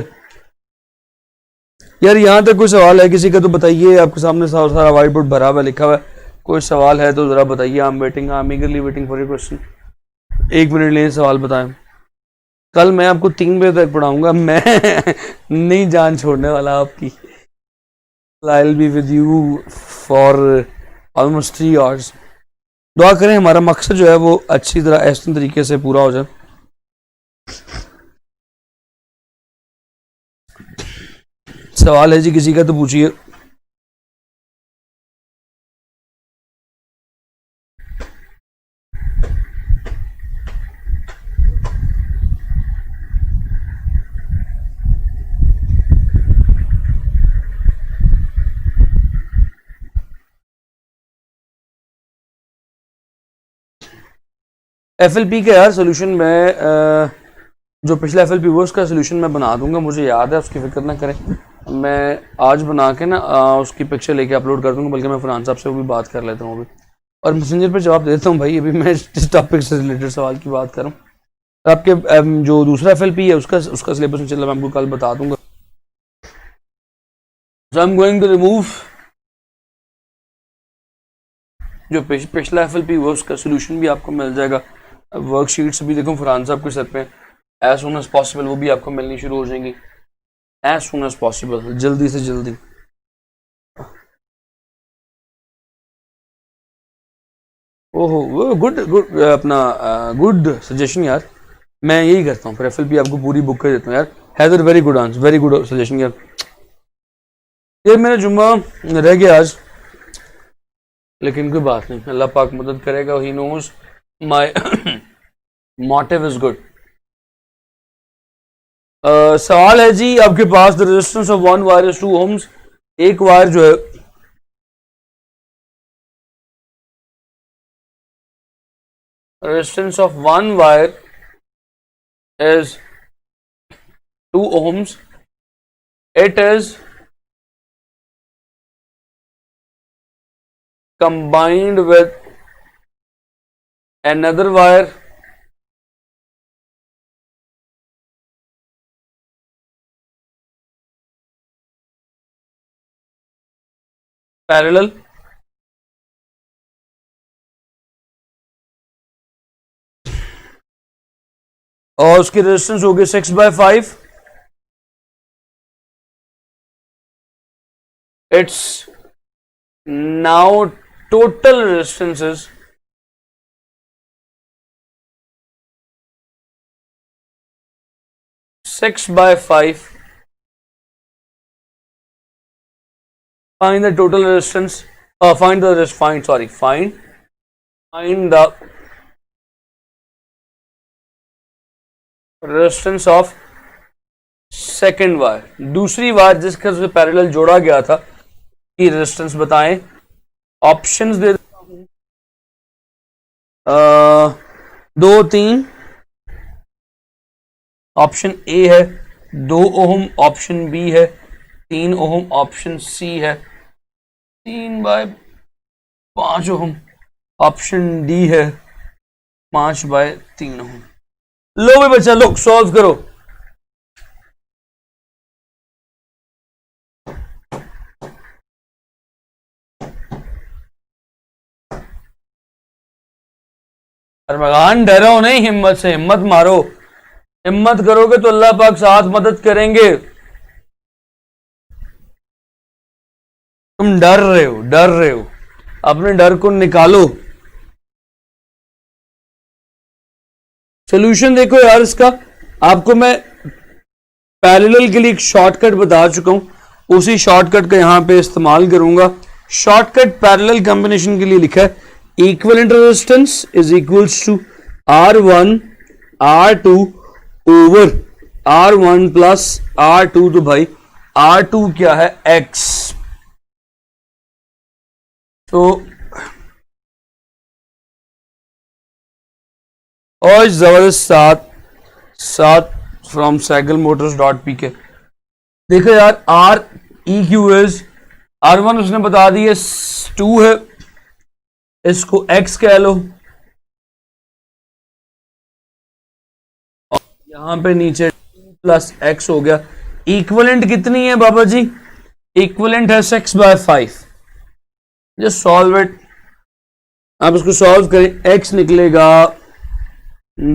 यार यहाँ तक कोई सवाल है किसी का तो बताइए, आपके सामने सारा व्हाइट बोर्ड भरा हुआ लिखा हुआ है, कोई सवाल है तो जरा बताइए। I am waiting, I am ईगरली waiting for your question. 1 minute लें, सवाल बताएं। कल मैं आपको 3 बजे तक पढ़ाऊंगा, मैं नहीं जान छोड़ने वाला आपकी। I will be with you for almost 3 hours. दुआ करें हमारा मकसद जो है वो अच्छी तरह ऐसे तरीके से पूरा हो जाए। सवाल है जी किसी का तो पूछिए। FLP का यार सोल्यूशन मैं जो पिछला FLP वो उसका सोल्यूशन मैं बना दूंगा, मुझे याद है, उसकी फिक्र ना करें। मैं आज बना के ना उसकी पिक्चर लेके अपलोड कर दूंगा, बल्कि मैं फरहान साहब से वो भी बात कर लेता हूँ अभी, और मैसेंजर पे जवाब देता हूँ भाई। अभी मैं इस टॉपिक से रिलेटेड सवाल की बात करूँ, तो आपके जो दूसरा FLP है उसका सिलेबस में चल मैं आपको कल बता दूंगा। So I am going to remove जो पिछला FLP हुआ उसका सोल्यूशन भी आपको मिल जाएगा। वर्कशीट्स भी देखो फरहान साहब के सर पे एज सुन एज पॉसिबल वो भी आपको मिलनी शुरू हो जाएंगी, एज सुन एज पॉसिबल, जल्दी से जल्दी। ओहो गुड गुड, अपना गुड सजेशन यार, मैं यही करता हूँ फिर FLP आपको पूरी बुक कर देता हूँ यार। Haider very good answer, very good suggestion यार। ये मेरा जुम्मा रह गया आज, लेकिन कोई बात नहीं, अल्लाह पाक मदद करेगा, he knows my motive is good. सवाल है जी आपके पास, the resistance of one wire is 2 ohms। एक वायर जो है resistance of one wire is 2 ohms। It is combined with another wire parallel और उसकी रेजिस्टेंस होगी 6/5. Its now total resistance is 6/5. Find the total resistance. Find the resistance of second wire. दूसरी wire जिसके से parallel जोड़ा गया था की रेजिस्टेंस बताएं. ऑप्शंस दे देता हूं. 2, 3. ऑप्शन ए है 2 ओम, ऑप्शन बी है 3 ओम, ऑप्शन सी है 3/5 ओम, ऑप्शन डी है 5/3 ओम. लो भाई बच्चा, लो सॉल्व करो. भगवान डरो नहीं, हिम्मत से हिम्मत मारो. हिम्मत करोगे तो अल्लाह पाक साथ मदद करेंगे. तुम डर रहे हो. अपने डर को निकालो. सोल्यूशन देखो यार इसका. आपको मैं पैरेलल के लिए एक शॉर्टकट बता चुका हूं, उसी शॉर्टकट का यहां पे इस्तेमाल करूंगा. शॉर्टकट पैरेलल कॉम्बिनेशन के लिए लिखा है equivalent resistance is equals to R1 R2 over R1 plus R2. तो भाई R2 क्या है? X. तो और जबरदस्त सात फ्रॉम साइकिल मोटर्स .pk. देखो यार R EQ इज R1 उसने बता दी है 2 है, इसको x कह लो. और यहां पे नीचे 2 प्लस x हो गया. इक्विवेलेंट कितनी है बाबा जी? इक्विवेलेंट है 6/5. Just solve it. आप इसको सॉल्व करें, x निकलेगा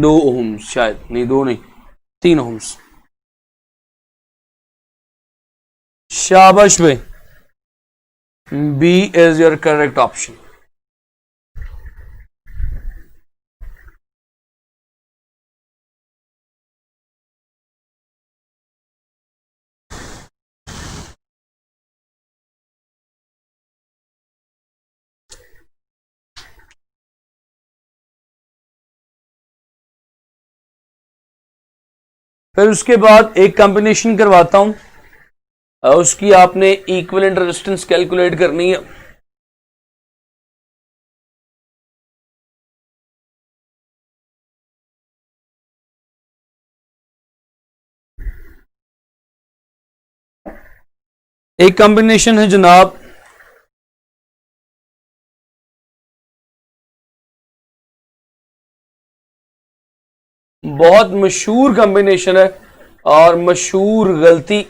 2 ओम्स, शायद नहीं 2 नहीं 3 ओम्स. शाबाश भाई, B is your correct option. फिर उसके बाद एक कॉम्बिनेशन करवाता हूं, उसकी आपने इक्विवेलेंट रेजिस्टेंस कैलकुलेट करनी है. एक कॉम्बिनेशन है जनाब बहुत मशहूर कॉम्बिनेशन है और मशहूर गलती.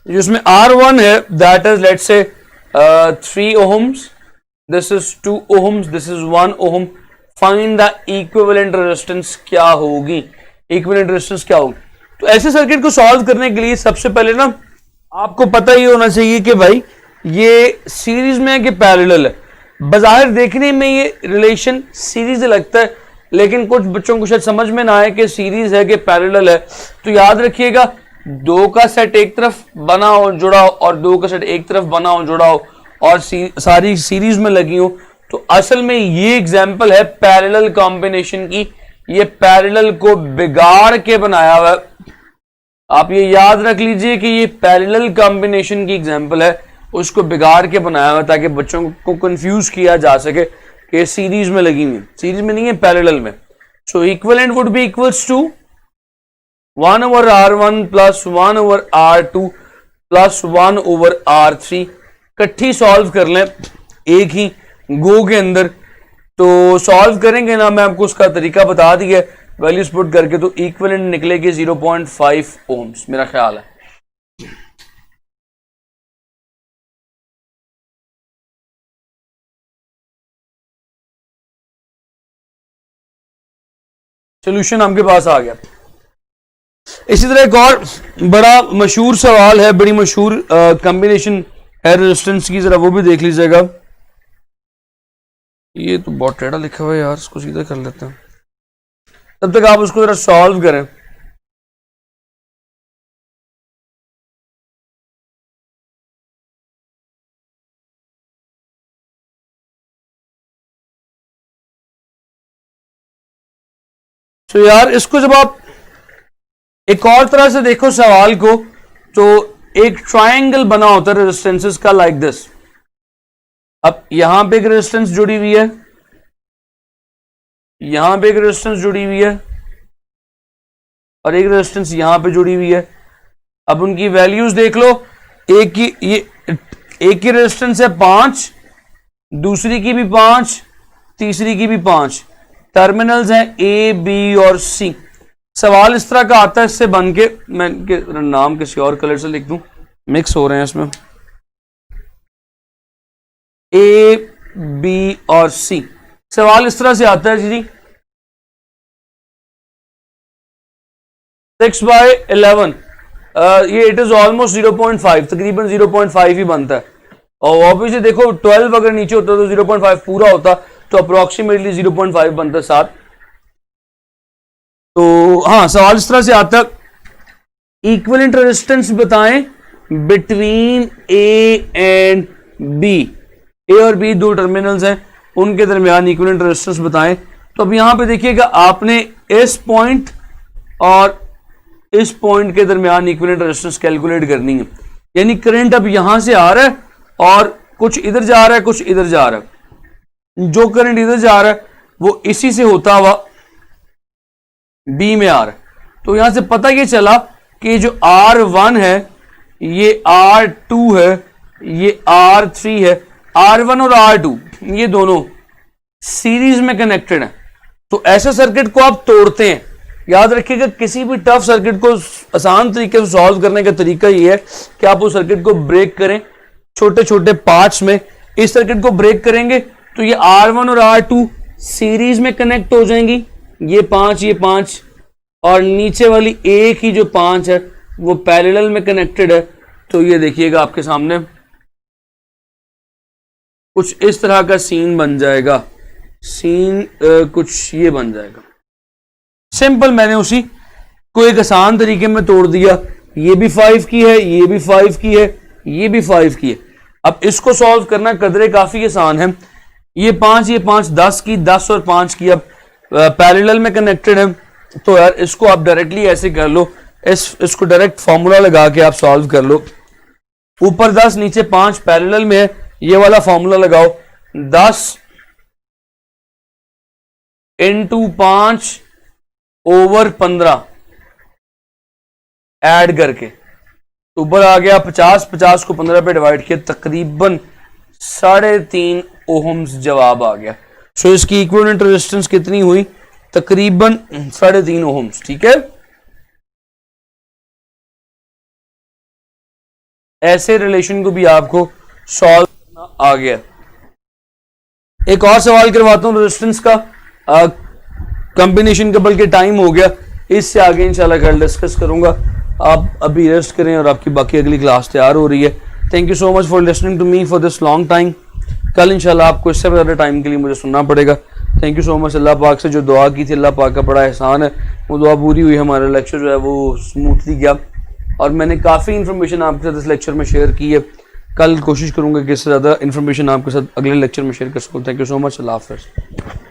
जिसमें R1 है that is let's say 3 ohms, this is 2 ohms, this is 1 ohm. Find the equivalent resistance क्या होगी? इक्विवेलेंट रेजिस्टेंस क्या होगी? तो ऐसे सर्किट को सॉल्व करने के लिए सबसे पहले ना आपको पता ही होना चाहिए कि भाई ये सीरीज में है कि पैरेलल है. बाहर देखने में ये रिलेशन सीरीज लगता है, लेकिन कुछ बच्चों को शायद समझ में ना आए कि सीरीज है कि पैरेलल है. तो याद रखिएगा, 2 का सेट एक तरफ बनाओ जुड़ाओ और 2 का सेट एक तरफ बनाओ जुड़ाओ और सारी सीरीज में लगी हो. तो असल में ये एग्जांपल है पैरेलल कॉम्बिनेशन की. ये पैरेलल को बिगाड़ के बनाया हुआ है. आप ये याद रख लीजिए कि ये पैरेलल कॉम्बिनेशन की एग्जांपल है, उसको बिगाड़ के बनाया हुआ ताकि बच्चों को कंफ्यूज किया जा सके कि सीरीज में लगी हुई. सीरीज में नहीं है, पैरेलल में. So equivalent would be equals to 1 over R1 plus 1 over R2 plus 1 over R3. इकट्ठी सॉल्व कर लें एक ही गो के अंदर. तो सॉल्व करेंगे ना, मैं आपको उसका तरीका बता दिया. वैल्यूज पुट करके, तो इक्विवेलेंट निकलेगी 0.5 ओम्स मेरा ख्याल है। सोल्यूशन आपके पास आ गया। इसी तरह एक और बड़ा मशहूर सवाल है, बड़ी मशहूर कॉम्बिनेशन है रेजिस्टेंस की, जरा वो भी देख लीजिएगा। ये तो बहुत टेढ़ा लिखा हुआ है यार, इसको सीधा कर लेते हैं, तब तक आप उसको जरा सॉल्व करें। तो यार इसको जब आप एक और तरह से देखो सवाल को, तो एक ट्रायंगल बना होता है रेजिस्टेंसेस का लाइक दिस। अब यहां पे एक रेजिस्टेंस जुड़ी हुई है, यहां पे एक रेजिस्टेंस जुड़ी हुई है, और एक रेजिस्टेंस यहां पे जुड़ी हुई है। अब उनकी वैल्यूज देख लो, एक की रेजिस्टेंस है 5, दूसरी की भी 5, तीसरी की भी 5, टर्मिनल्स हैं ए बी और सी। सवाल इस तरह का आता है, इससे बन के मैं नाम किसी और कलर से लिख दूं, मिक्स हो रहे हैं इसमें, ए बी और सी। सवाल इस तरह से आता है जी 6/11, ये इट इज ऑलमोस्ट 0.5, तकरीबन 0.5 ही बनता है। और ऑब्वियसली देखो 12 अगर नीचे होता तो 0.5 पूरा होता, तो अप्रोक्सीमेटली 0.5 बनता 7। तो हाँ, सवाल इस तरह से आता है, इक्विवेलेंट रेजिस्टेंस बताएं बिटवीन ए एंड बी। ए और बी दो टर्मिनल्स हैं, उनके दरमियान इक्विवेलेंट रेजिस्टेंस बताएं। तो अब यहां पे देखिएगा, आपने इस पॉइंट और इस पॉइंट के दरमियान इक्विवेलेंट रेजिस्टेंस कैलकुलेट करनी है। यानी करंट अब यहां से आ रहा है और कुछ इधर जा रहा है, कुछ इधर जा रहा है। जो करंट इधर जा रहा है वो इसी से होता हुआ बी में आ रहा है। तो यहां से पता ये चला कि जो R1 है ये R2 है, ये R3 है। R1 और R2 ये दोनों सीरीज में कनेक्टेड है। तो ऐसे सर्किट को आप तोड़ते हैं। याद रखिएगा, किसी भी टफ सर्किट को आसान तरीके से सॉल्व करने का तरीका ये है कि आप उस सर्किट को ब्रेक करें छोटे छोटे पार्ट्स में। इस सर्किट को ब्रेक करेंगे तो ये R1 और R2 सीरीज में कनेक्ट हो जाएंगी, ये 5 और नीचे वाली एक ही जो 5 है वो पैरेलल में कनेक्टेड है। तो ये देखिएगा आपके सामने कुछ इस तरह का सीन बन जाएगा, कुछ ये बन जाएगा। सिंपल, मैंने उसी को एक आसान तरीके में तोड़ दिया। ये भी 5 की है, ये भी 5 की है, ये भी 5 की है। अब इसको सॉल्व करना कदरे काफी आसान है। ये 5 10 की, 10 और 5 की अब पैरेलल में कनेक्टेड है। तो यार इसको आप डायरेक्टली ऐसे कर लो, इसको डायरेक्ट फॉर्मूला लगा के आप सॉल्व कर लो। ऊपर 10 नीचे 5 पैरेलल में है, ये वाला फॉर्मूला लगाओ, 10 इंटू 5 ओवर 15 ऐड करके तो ऊपर आ गया 50 को 15 पे डिवाइड किया, तकरीबन 3.5 ओहम्स जवाब आ गया। सो इसकी इक्विवेलेंट रेजिस्टेंस कितनी हुई? तकरीबन 3.5 ओहम्स। ठीक है, ऐसे रिलेशन को भी आपको सॉल्व करना आ गया। एक और सवाल करवाता हूं रेजिस्टेंस का, कॉम्बिनेशन का, बल्कि टाइम हो गया, इससे आगे इंशाल्लाह कल डिस्कस करूंगा। आप अभी रेस्ट करें और आपकी बाकी अगली क्लास तैयार हो रही है। Thank you so much for listening to me for this long time. कल इंशाल्लाह आपको इससे ज़्यादा टाइम के लिए मुझे सुनना पड़ेगा। Thank you so much. Allah पाक से जो दुआ की थी, अल्लाह पाक का बड़ा एहसान है, वो दुआ पूरी हुई। हमारा लेक्चर जो है वो स्मूथली गया और मैंने काफ़ी इन्फॉर्मेशन आपके साथ इस लेक्चर में शेयर की है। कल कोशिश करूँगा कि इससे ज़्यादा इन्फॉर्मेशन आपके साथ अगले लेक्चर में शेयर कर सकूँ। Thank you so much. Allah हाफ़िज़।